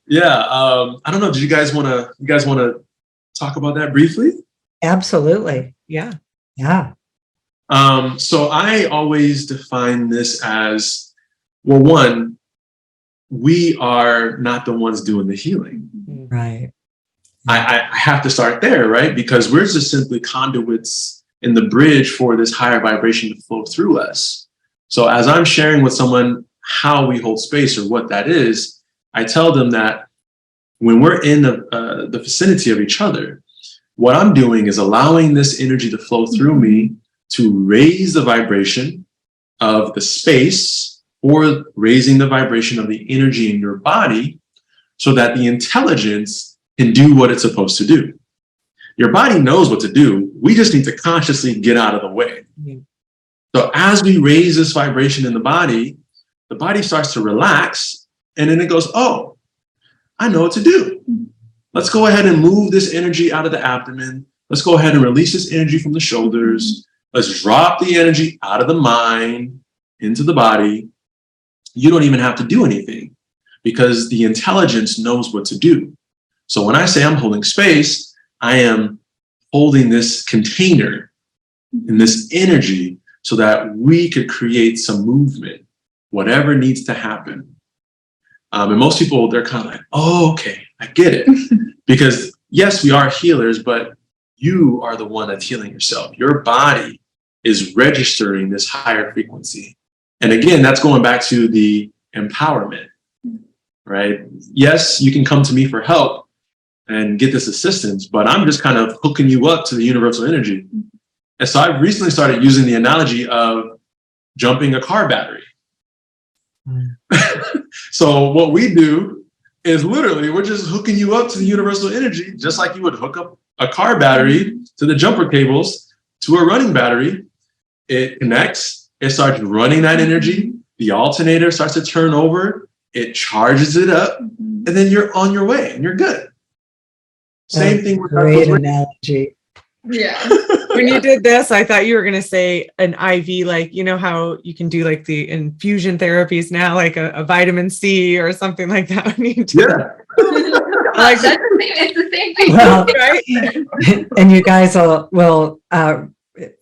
yeah, I don't know. Do you guys want to talk about that briefly? Absolutely. Yeah. Yeah. So I always define this as, well, one, we are not the ones doing the healing. Right. I have to start there, right? Because we're just simply conduits in the bridge for this higher vibration to flow through us. So as I'm sharing with someone how we hold space or what that is, I tell them that when we're in the vicinity of each other, what I'm doing is allowing this energy to flow through me to raise the vibration of the space or raising the vibration of the energy in your body so that the intelligence can do what it's supposed to do. Your body knows what to do. We just need to consciously get out of the way. So as we raise this vibration in the body starts to relax, and then it goes, oh, I know what to do. Let's go ahead and move this energy out of the abdomen. Let's go ahead and release this energy from the shoulders. Let's drop the energy out of the mind into the body. You don't even have to do anything because the intelligence knows what to do. So when I say I'm holding space, I am holding this container and this energy so that we could create some movement, whatever needs to happen. And most people, they're kind of like, oh, okay, I get it. Because yes, we are healers, but you are the one that's healing yourself. Your body is registering this higher frequency. And again, that's going back to the empowerment, right? Yes, you can come to me for help and get this assistance, but I'm just kind of hooking you up to the universal energy. And so I recently started using the analogy of jumping a car battery. So what we do is literally, we're just hooking you up to the universal energy, just like you would hook up a car battery to the jumper cables to a running battery. It connects, it starts running that energy. The alternator starts to turn over, it charges it up, and then you're on your way and you're good. Same thing with great analogy. Yeah. When you did this, I thought you were going to say an IV, like, you know how you can do like the infusion therapies now, like a vitamin C or something like that. When you do Like that's the same, it's the same thing. Well, right? And you guys will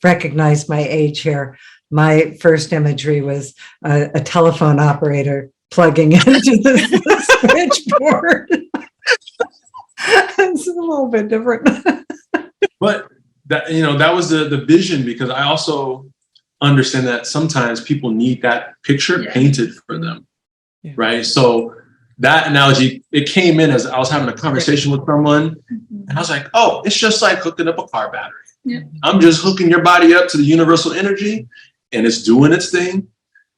recognize my age here. My first imagery was a telephone operator plugging into the switchboard. It's a little bit different. But that was the vision, because I also understand that sometimes people need that picture painted for them. Yeah. Right. So that analogy, it came in as I was having a conversation with someone, and I was like, oh, it's just like hooking up a car battery. Yeah. I'm just hooking your body up to the universal energy and it's doing its thing.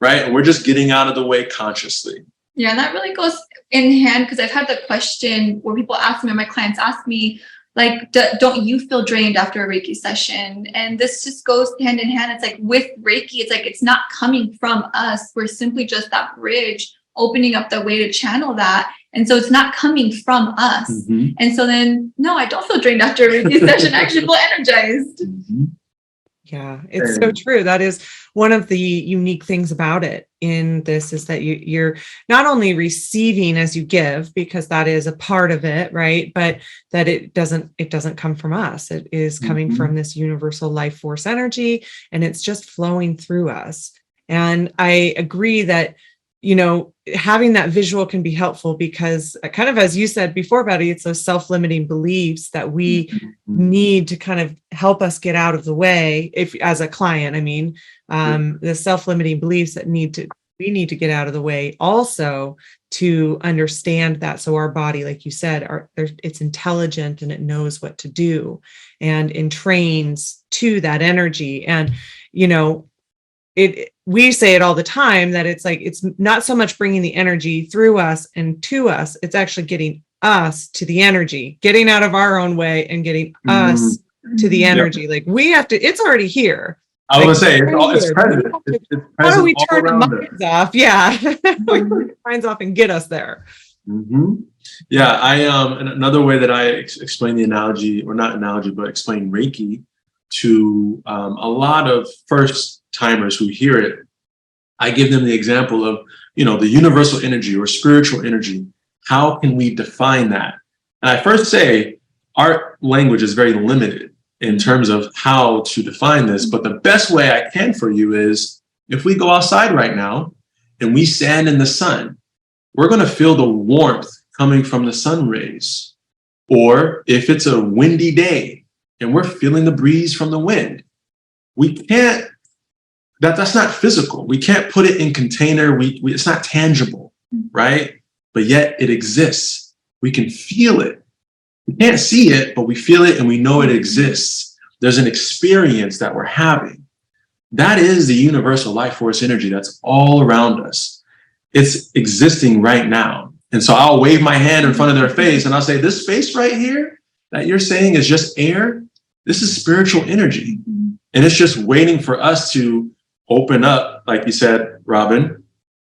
Right. And we're just getting out of the way consciously. Yeah, and that really goes in hand, because I've had the question where people ask me, my clients ask me, like, don't you feel drained after a Reiki session? And this just goes hand in hand. It's like with Reiki, it's like it's not coming from us. We're simply just that bridge, opening up the way to channel that. And so it's not coming from us. Mm-hmm. And so then, no, I don't feel drained after a Reiki session. I actually feel energized. Mm-hmm. Yeah, it's so true. That is one of the unique things about it in this, is that you're not only receiving as you give, because that is a part of it, right? But that it doesn't come from us. It is coming from this universal life force energy, and it's just flowing through us. And I agree that, you know, having that visual can be helpful because kind of, as you said before, Betty, it's those self-limiting beliefs that we need to kind of help us get out of the way. If as a client, I mean, the self-limiting beliefs that we need to get out of the way also to understand that. So our body, like you said, it's intelligent and it knows what to do and entrains to that energy. And, you know, we say it all the time that it's like, it's not so much bringing the energy through us and to us, it's actually getting us to the energy, getting out of our own way and getting us to the energy. Like we have to, it's already here. I was going to say, it's present. It's present. How do we turn the minds us. off? Yeah. We turn the minds off and get us there. Yeah. And another way that I explain the analogy, or not analogy, but explain Reiki to a lot of first timers who hear it, I give them the example of, you know, the universal energy or spiritual energy. How can we define that? And I first say our language is very limited in terms of how to define this. But the best way I can for you is if we go outside right now and we stand in the sun, we're going to feel the warmth coming from the sun rays. Or if it's a windy day and we're feeling the breeze from the wind, we can't, that's not physical. We can't put it in container. It's not tangible, right? But yet it exists. We can feel it. We can't see it, but we feel it and we know it exists. There's an experience that we're having. That is the universal life force energy that's all around us. It's existing right now. And so I'll wave my hand in front of their face and I'll say, this space right here that you're saying is just air. This is spiritual energy. And it's just waiting for us to open up, like you said, Robyn,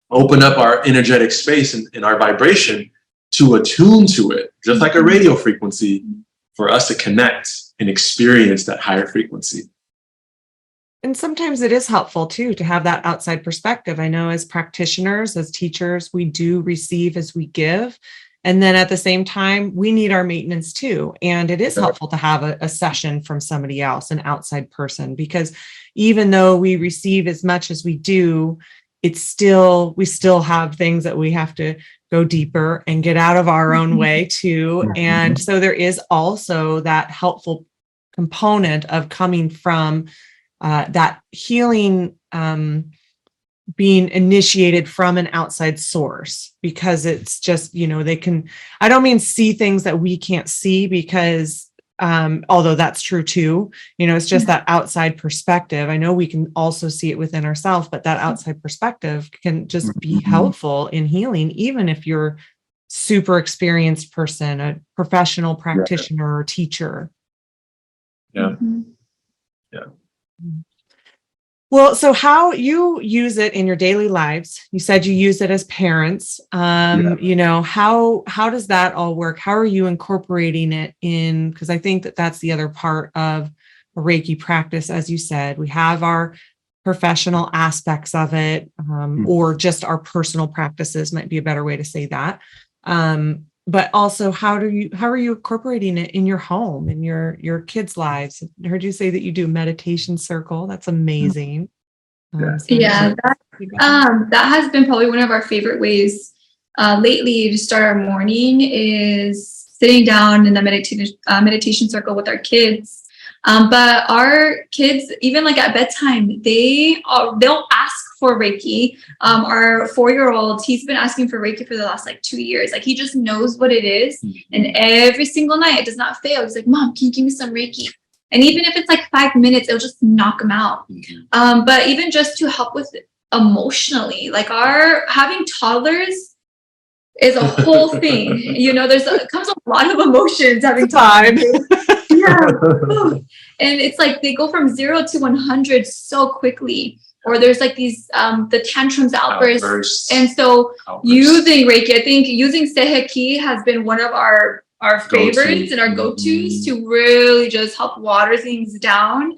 open up our energetic space and our vibration to attune to it, just like a radio frequency, for us to connect and experience that higher frequency. And sometimes it is helpful too to have that outside perspective. I know as practitioners, as teachers, we do receive as we give. And then at the same time, we need our maintenance too. And it is helpful to have a session from somebody else, an outside person, because even though we receive as much as we do, we still have things that we have to go deeper and get out of our own way too. And so there is also that helpful component of coming from that healing, being initiated from an outside source, because it's just, you know, I don't mean see things that we can't see, because although that's true too, you know, it's just that outside perspective. I know we can also see it within ourselves, but that outside perspective can just be helpful in healing, even if you're super experienced person, a professional practitioner or teacher. Yeah. Well, so how you use it in your daily lives? You said you use it as parents. You know, how does that all work? How are you incorporating it in? Because I think that's the other part of a Reiki practice. As you said, we have our professional aspects of it, or just our personal practices might be a better way to say that. But also, how are you incorporating it in your home, in your kids' lives? I heard you say that you do a meditation circle. That's amazing. That has been probably one of our favorite ways lately to start our morning, is sitting down in the meditation circle with our kids. But our kids, even like at bedtime, they'll ask for Reiki. Our 4-year-old, he's been asking for Reiki for the last 2 years. Like, he just knows what it is. And every single night, it does not fail. He's like, Mom, can you give me some Reiki? And even if it's 5 minutes, it'll just knock him out. But even just to help with emotionally, our having toddlers is a whole thing. You know, it comes a lot of emotions having toddlers. And it's they go from 0 to 100 so quickly. Or there's these the tantrums, outbursts. And so using Reiki, I think using Seheki has been one of our favorites and our go-tos to really just help water things down,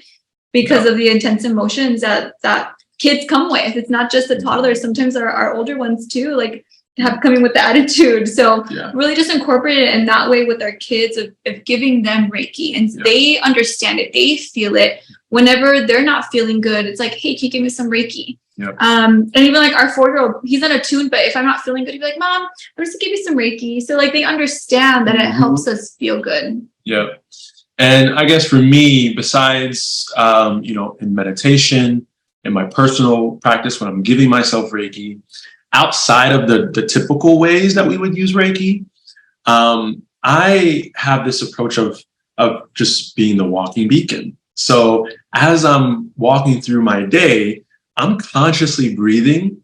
because of the intense emotions that kids come with. It's not just the toddlers. Sometimes our older ones too, have coming with the attitude. So really just incorporate it in that way with our kids of giving them Reiki, and they understand it, they feel it, whenever they're not feeling good, it's like, hey, can you give me some Reiki? Yep. And even like our 4-year-old, he's unattuned, but if I'm not feeling good, he'd be like, Mom, I'm just gonna give you some Reiki. So like they understand that it helps us feel good. Yeah. And I guess for me, besides, in meditation, in my personal practice, when I'm giving myself Reiki, outside of the typical ways that we would use Reiki, I have this approach of just being the walking beacon. So as I'm walking through my day, I'm consciously breathing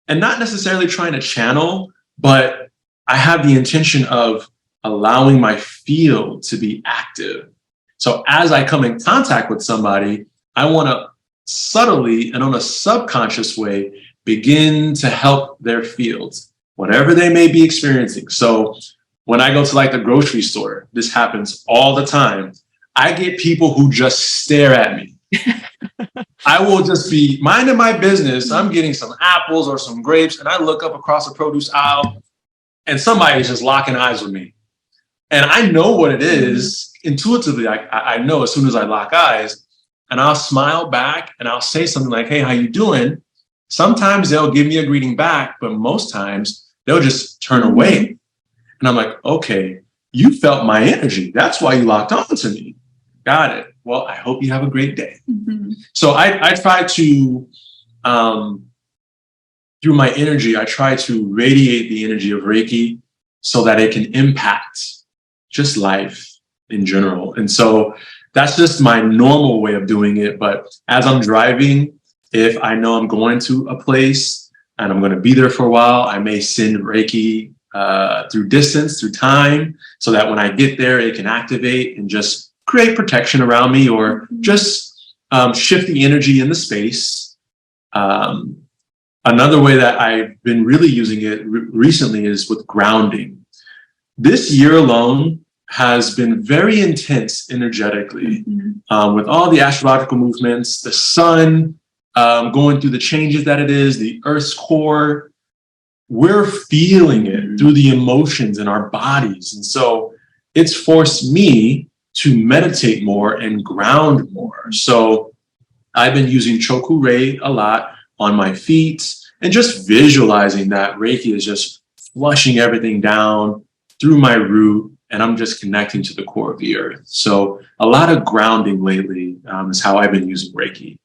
and not necessarily trying to channel, but I have the intention of allowing my field to be active. So as I come in contact with somebody, I want to subtly and on a subconscious way begin to help their fields, whatever they may be experiencing. So when I go to like the grocery store, this happens all the time. I get people who just stare at me. I will just be minding my business. I'm getting some apples or some grapes, and I look up across the produce aisle, and somebody is just locking eyes with me. And I know what it is intuitively. I know as soon as I lock eyes, and I'll smile back and I'll say something like, hey, how you doing? Sometimes they'll give me a greeting back, but most times they'll just turn away. And I'm like, okay, you felt my energy. That's why you locked on to me. Got it. Well, I hope you have a great day. Mm-hmm. So I try to, through my energy, I try to radiate the energy of Reiki so that it can impact just life in general. And so that's just my normal way of doing it. But as I'm driving, if I know I'm going to a place and I'm going to be there for a while, I may send Reiki through distance, through time, so that when I get there, it can activate and just create protection around me, or just shift the energy in the space. Another way that I've been really using it recently is with grounding. This year alone has been very intense energetically, with all the astrological movements, the sun going through the changes that it is, the Earth's core. We're feeling it through the emotions in our bodies. And so it's forced me to meditate more and ground more. So I've been using Choku Rei a lot on my feet and just visualizing that Reiki is just flushing everything down through my root, and I'm just connecting to the core of the earth. So a lot of grounding lately is how I've been using Reiki.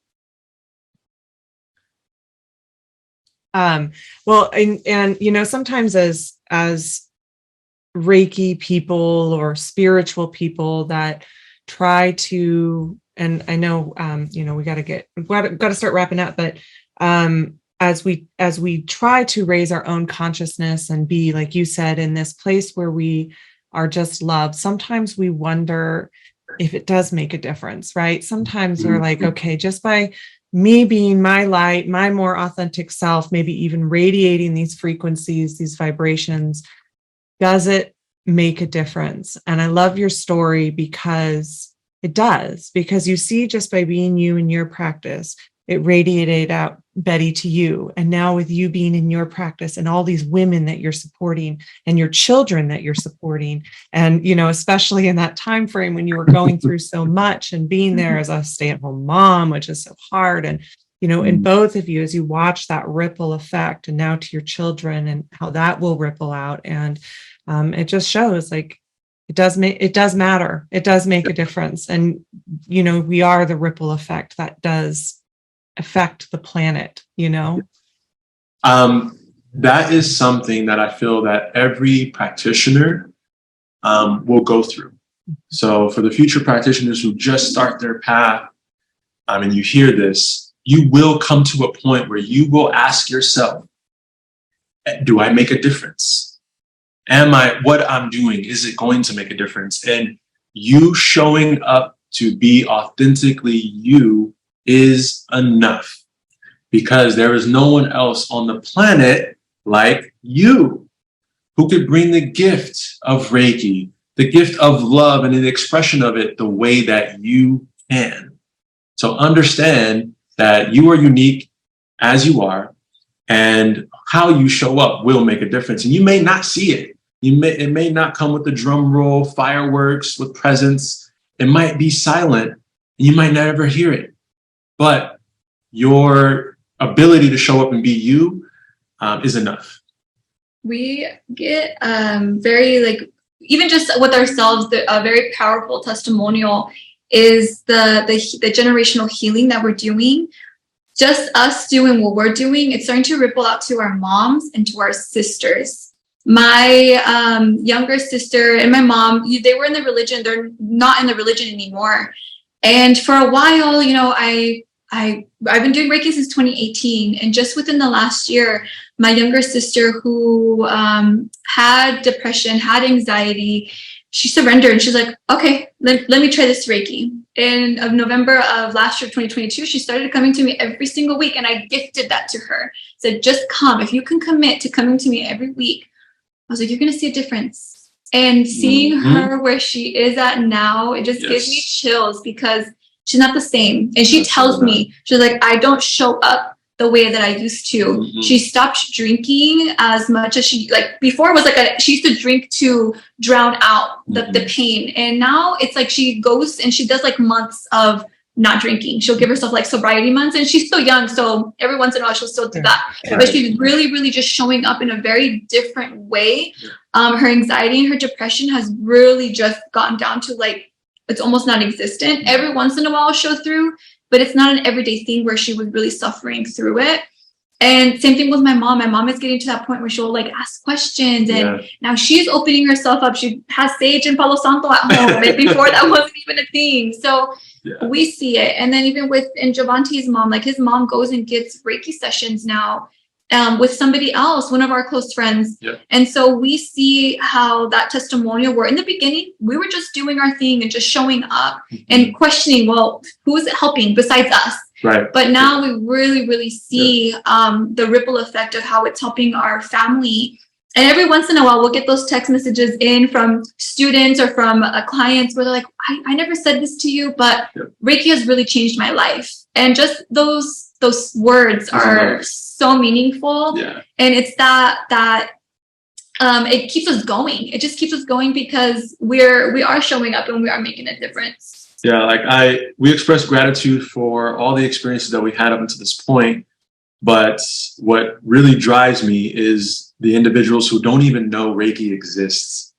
Well, and sometimes as Reiki people or spiritual people that try to, and I know, we got to start wrapping up, but as we try to raise our own consciousness and be, like you said, in this place where we are just love, sometimes we wonder if it does make a difference, right? Sometimes we're like, okay, just by me being my light, my more authentic self, maybe even radiating these frequencies, these vibrations, does it make a difference? And I love your story because it does, because you see, just by being you in your practice, it radiated out, Betty, to you. And now with you being in your practice and all these women that you're supporting and your children that you're supporting, and, especially in that time frame when you were going through so much and being there as a stay-at-home mom, which is so hard. And, in both of you, as you watch that ripple effect, and now to your children and how that will ripple out. And it just shows like it does matter. It does make a difference. And, we are the ripple effect that does affect the planet, That is something that I feel that every practitioner will go through. So for the future practitioners who just start their path, and you hear this, you will come to a point where you will ask yourself, do I make a difference? What I'm doing, is it going to make a difference? And you showing up to be authentically you is enough, because there is no one else on the planet like you who could bring the gift of Reiki, the gift of love and the expression of it the way that you can. So understand that you are unique as you are, and how you show up will make a difference. And you may not see it. It may not come with the drum roll, fireworks, with presents. It might be silent, You might never hear it, but your ability to show up and be you is enough. We get very, like, even just with ourselves, a very powerful testimonial is the generational healing that we're doing. Just us doing what we're doing, it's starting to ripple out to our moms and to our sisters. My younger sister and my mom, they were in the religion. They're not in the religion anymore. And for a while, you know, I've been doing Reiki since 2018. And just within the last year, my younger sister who had depression, had anxiety, she surrendered and she's like, okay, let me try this Reiki. In November of last year, 2022, she started coming to me every single week. And I gifted that to her. Said, just come. If you can commit to coming to me every week, I was like, you're going to see a difference. And seeing her where she is at now, it just gives me chills because she's not the same. And she tells me, she's like, I don't show up the way that I used to. She stopped drinking as much as she, like, before it was like she used to drink to drown out the pain. And now it's like she goes and she does like months of not drinking. She'll give herself like sobriety months, and she's still young. So every once in a while she'll still do that. But she's really, really just showing up in a very different way. Her anxiety and her depression has really just gotten down to like, it's almost non-existent. Every once in a while she'll show through, but it's not an everyday thing where she was really suffering through it. And same thing with my mom. My mom is getting to that point where she'll like ask questions, and now she's opening herself up. She has sage and Palo Santo at home, and before that wasn't even a thing. So we see it. And then even in Javante's mom, like his mom goes and gets Reiki sessions now with somebody else, one of our close friends. And so we see how that testimonial, where in the beginning, we were just doing our thing and just showing up and questioning, well, who is it helping besides us? But now we really, really see the ripple effect of how it's helping our family. And every once in a while, we'll get those text messages in from students or from clients where they're like, I never said this to you, but Reiki has really changed my life. And just those words are so meaningful. And it's that it keeps us going. It just keeps us going because we are showing up and we are making a difference. We express gratitude for all the experiences that we had up until this point. But what really drives me is the individuals who don't even know Reiki exists.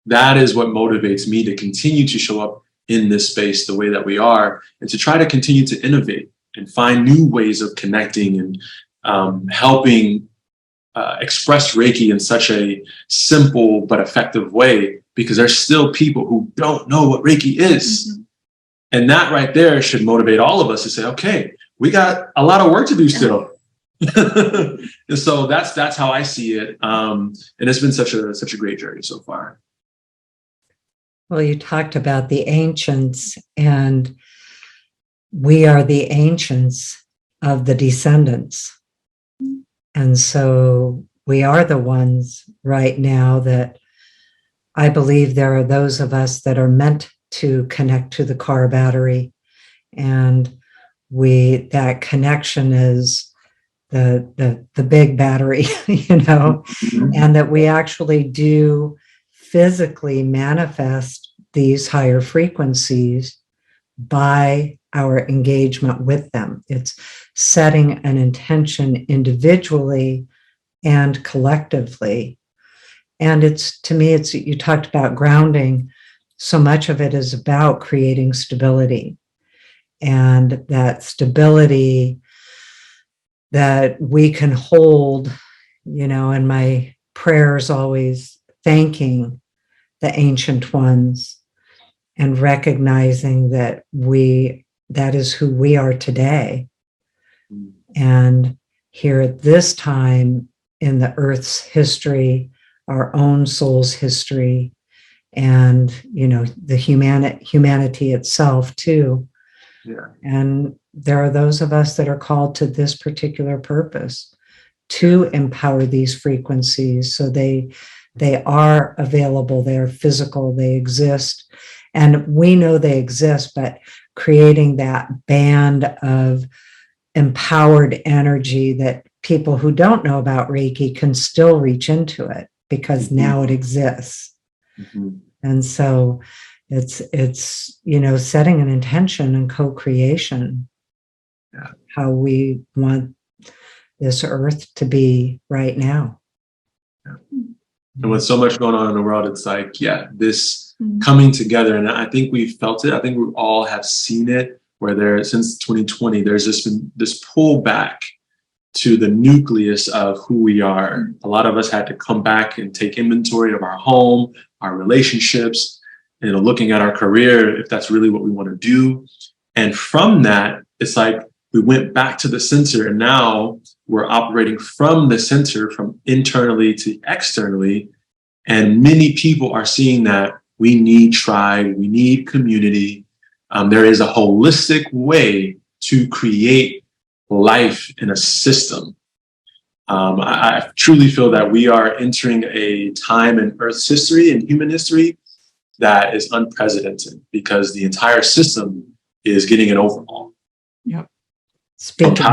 That is what motivates me to continue to show up in this space the way that we are, and to try to continue to innovate and find new ways of connecting and helping express Reiki in such a simple but effective way, because there's still people who don't know what Reiki is. And that right there should motivate all of us to say, okay, we got a lot of work to do still. And so that's how I see it. And it's been such a great journey so far. Well, you talked about the ancients, and we are the ancients of the descendants. And so we are the ones right now that I believe there are those of us that are meant to connect to the car battery. And that connection is the big battery, and that we actually do physically manifest these higher frequencies by our engagement with them. It's setting an intention individually and collectively. And to me, you talked about grounding. So much of it is about creating stability, and that stability that we can hold, in my prayers, always thanking the ancient ones and recognizing that that is who we are today. And here at this time in the Earth's history, our own soul's history, and, the humanity itself too. And there are those of us that are called to this particular purpose, to empower these frequencies so they are available, they are physical, they exist. And we know they exist, but creating that band of empowered energy that people who don't know about Reiki can still reach into it because now it exists. And so It's setting an intention and co-creation. Yeah. How we want this earth to be right now. And with so much going on in the world, it's like, this coming together. And I think we've felt it. I think we all have seen it, where since 2020, there's just been this pull back to the nucleus of who we are. A lot of us had to come back and take inventory of our home, our relationships, looking at our career, if that's really what we want to do. And from that, it's like we went back to the center, and now we're operating from the center, from internally to externally. And many people are seeing that we need tribe, we need community. There is a holistic way to create life in a system. I truly feel that we are entering a time in Earth's history and human history that is unprecedented, because the entire system is getting an overhaul. Yep. Speaking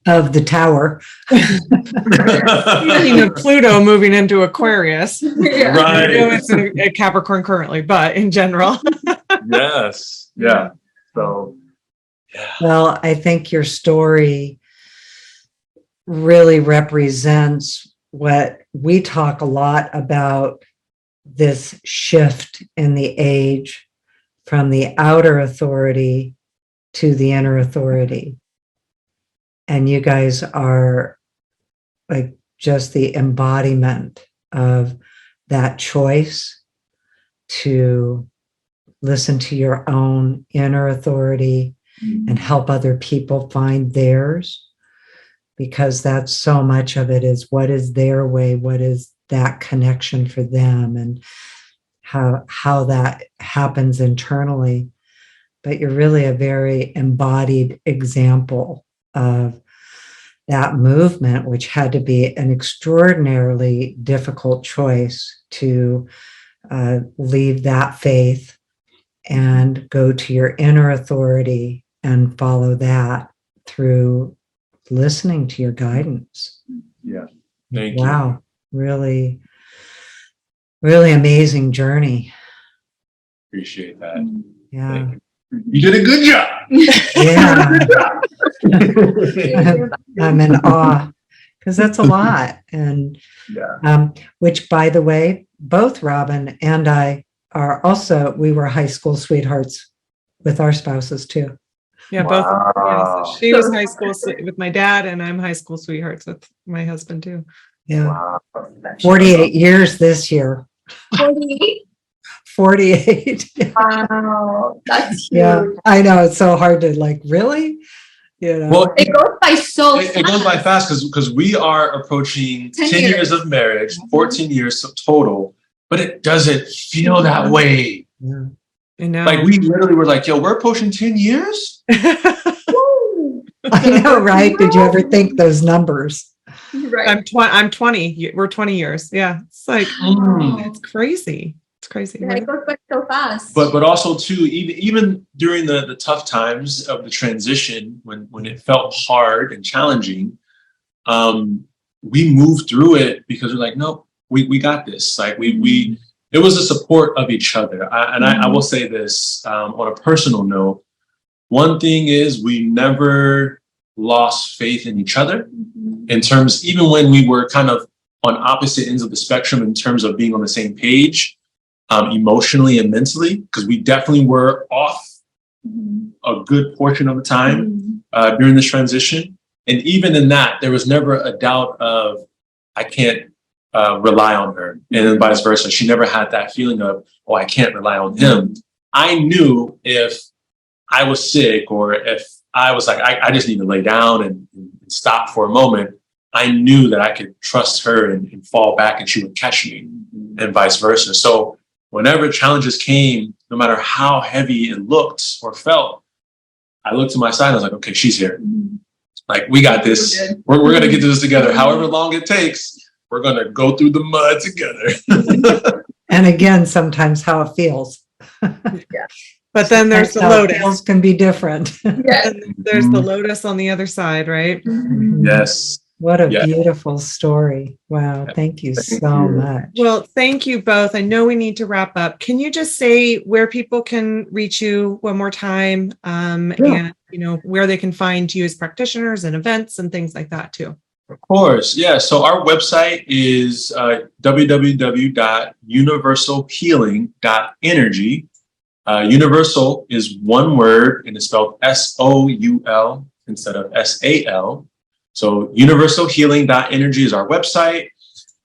of the tower. Speaking of Pluto moving into Aquarius. Right. It's in a Capricorn currently, but in general. Yes. Yeah. So, yeah. Well, I think your story really represents what we talk a lot about, this shift in the age from the outer authority to the inner authority. And you guys are like just the embodiment of that choice to listen to your own inner authority and help other people find theirs, because that's so much of it is what is their way, what is that connection for them, and how that happens internally. But you're really a very embodied example of that movement, which had to be an extraordinarily difficult choice to leave that faith and go to your inner authority and follow that through listening to your guidance. Yeah. Thank you. Wow. Really, really amazing journey. Appreciate that. Yeah. Thank you. You did a good job. Yeah. I'm in awe, because that's a lot. And which, by the way, both Robyn and I are also, we were high school sweethearts with our spouses too. Yeah, both. Yeah, so she was high school with my dad, and I'm high school sweethearts with my husband too. Yeah. Wow. 48 years this year. 48. 48. Wow, that's huge. Yeah, I know. It's so hard to really, Well, It goes by so fast. It goes by fast because we are approaching 10 years of marriage, 14 years total, but it doesn't feel that way. Yeah. I know. Like, we literally were like, yo, we're approaching 10 years? I know, right? Did you ever think those numbers? Right. I'm 20. We're 20 years. Yeah. It's like, it's crazy. It's crazy. Yeah, it goes by so fast. But also too, even during the tough times of the transition, when it felt hard and challenging, we moved through it because we're like, no, we got this. Like it was the support of each other. I will say this on a personal note. One thing is, we never lost faith in each other in terms, even when we were kind of on opposite ends of the spectrum in terms of being on the same page, emotionally and mentally, because we definitely were off a good portion of the time during this transition. And even in that, there was never a doubt of, I can't rely on her. And then vice versa. She never had that feeling of, oh, I can't rely on him. I knew if I was sick, or if I was like, I just need to lay down and stop for a moment, I knew that I could trust her and fall back, and she would catch me, and vice versa. So whenever challenges came, no matter how heavy it looked or felt, I looked to my side and I was like, okay, she's here. Like, we got this. We're going to get to this together. However long it takes, we're going to go through the mud together. And again, sometimes how it feels. But then there's the Sometimes how it lotus. feels can be different. Yeah. There's the lotus on the other side, right? Yes. What a Yeah. beautiful story. Wow. Thank you so much. Well, thank you both. I know we need to wrap up. Can you just say where people can reach you one more time, and where they can find you as practitioners and events and things like that too? Of course. Yeah. So our website is www.universalhealing.energy. Universal is one word and it's spelled SOUL instead of SAL. So universalhealing.energy is our website.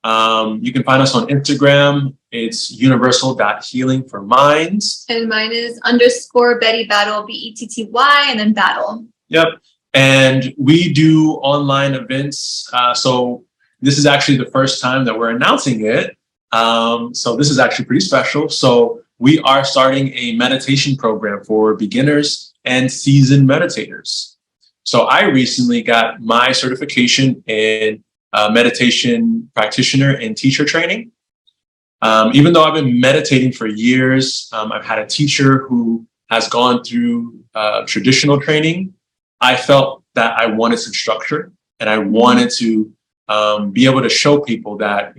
You can find us on Instagram. It's universal.healing for minds. And mine is _ Betty Battle, BETTY, and then Battle. Yep. And we do online events. So this is actually the first time that we're announcing it. So this is actually pretty special. So we are starting a meditation program for beginners and seasoned meditators. So I recently got my certification in meditation practitioner and teacher training. Even though I've been meditating for years, I've had a teacher who has gone through traditional training. I felt that I wanted some structure and I wanted to be able to show people that,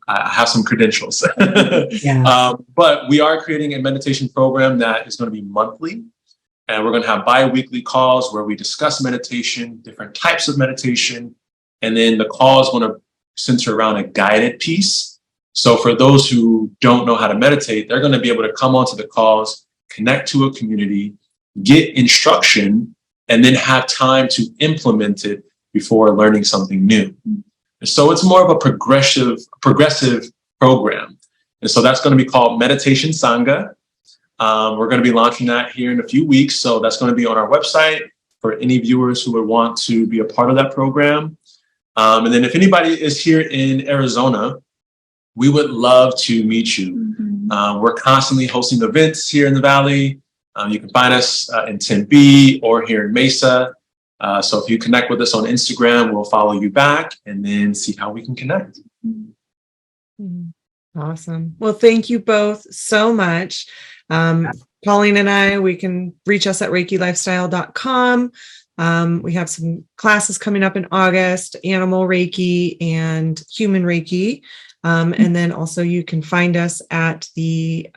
I have some credentials. But we are creating a meditation program that is going to be monthly. And we're going to have bi-weekly calls where we discuss meditation, different types of meditation. And then the call is going to center around a guided piece. So for those who don't know how to meditate, they're going to be able to come onto the calls, connect to a community, get instruction, and then have time to implement it before learning something new. So it's more of a progressive program. And so that's going to be called Meditation Sangha. We're going to be launching that here in a few weeks. So that's going to be on our website for any viewers who would want to be a part of that program. And then if anybody is here in Arizona, we would love to meet you. We're constantly hosting events here in the Valley. You can find us in Tempe or here in Mesa. So if you connect with us on Instagram, we'll follow you back and then see how we can connect. Awesome. Well, thank you both so much. Colleen and I, we can reach us at ReikiLifestyle.com. We have some classes coming up in August, Animal Reiki and Human Reiki. And then also you can find us at the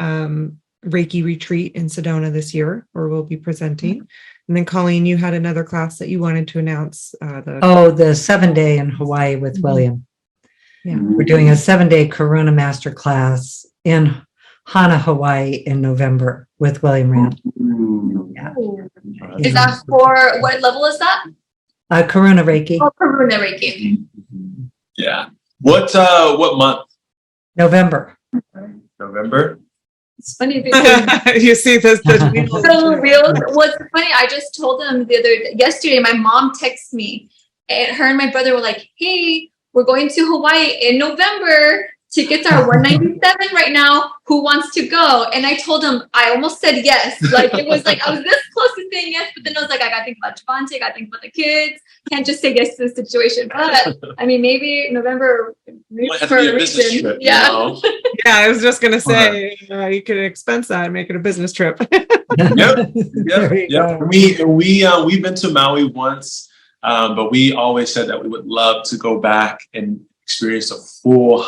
Reiki retreat in Sedona this year, where we'll be presenting. And then Colleen, you had another class that you wanted to announce. The 7-day in Hawaii with William. Yeah. We're doing a 7-day Karuna Master class in Hana, Hawaii in November with William Rand. Yeah. Is that for, what level is that? Karuna Reiki. Oh, Karuna Reiki. Yeah. What month? November. November. It's funny. You see this. So real. What's funny? I just told them yesterday. My mom texted me, and her and my brother were like, "Hey, we're going to Hawaii in November. Tickets are $197 right now. Who wants to go?" And I told him, I almost said yes. Like it was like I was this close to saying yes, but then I was like, I gotta think about Javante, I gotta think about the kids. Can't just say yes to the situation. But I mean, maybe November Might have to be a business trip, Yeah. Yeah, I was just gonna say you could expense that and make it a business trip. Yep. We've been to Maui once, but we always said that we would love to go back and experience a full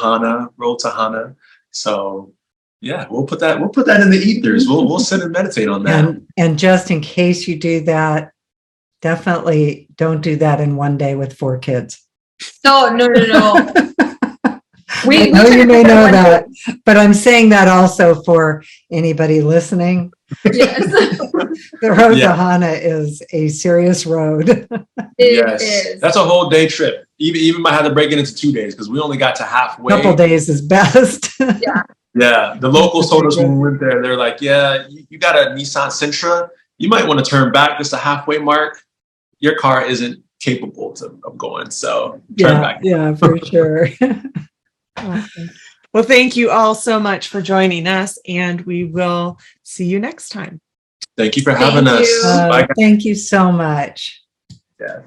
road to Hana. So yeah, we'll put that in the ethers. We'll sit and meditate on that. And just in case you do that, definitely don't do that in one day with 4 kids. No. I know you may know that, but I'm saying that also for anybody listening. Yes. The road to Hana is a serious road. It is. That's a whole day trip. Even might have to break it into 2 days because we only got to halfway. Couple days is best. Yeah. The locals told us when we went there, they're like, yeah, you got a Nissan Sentra. You might want to turn back just a halfway mark. Your car isn't capable of going. So turn back. Yeah, for sure. Awesome. Well, thank you all so much for joining us, and we will see you next time. Thank you for having us. Thank you so much. Yeah.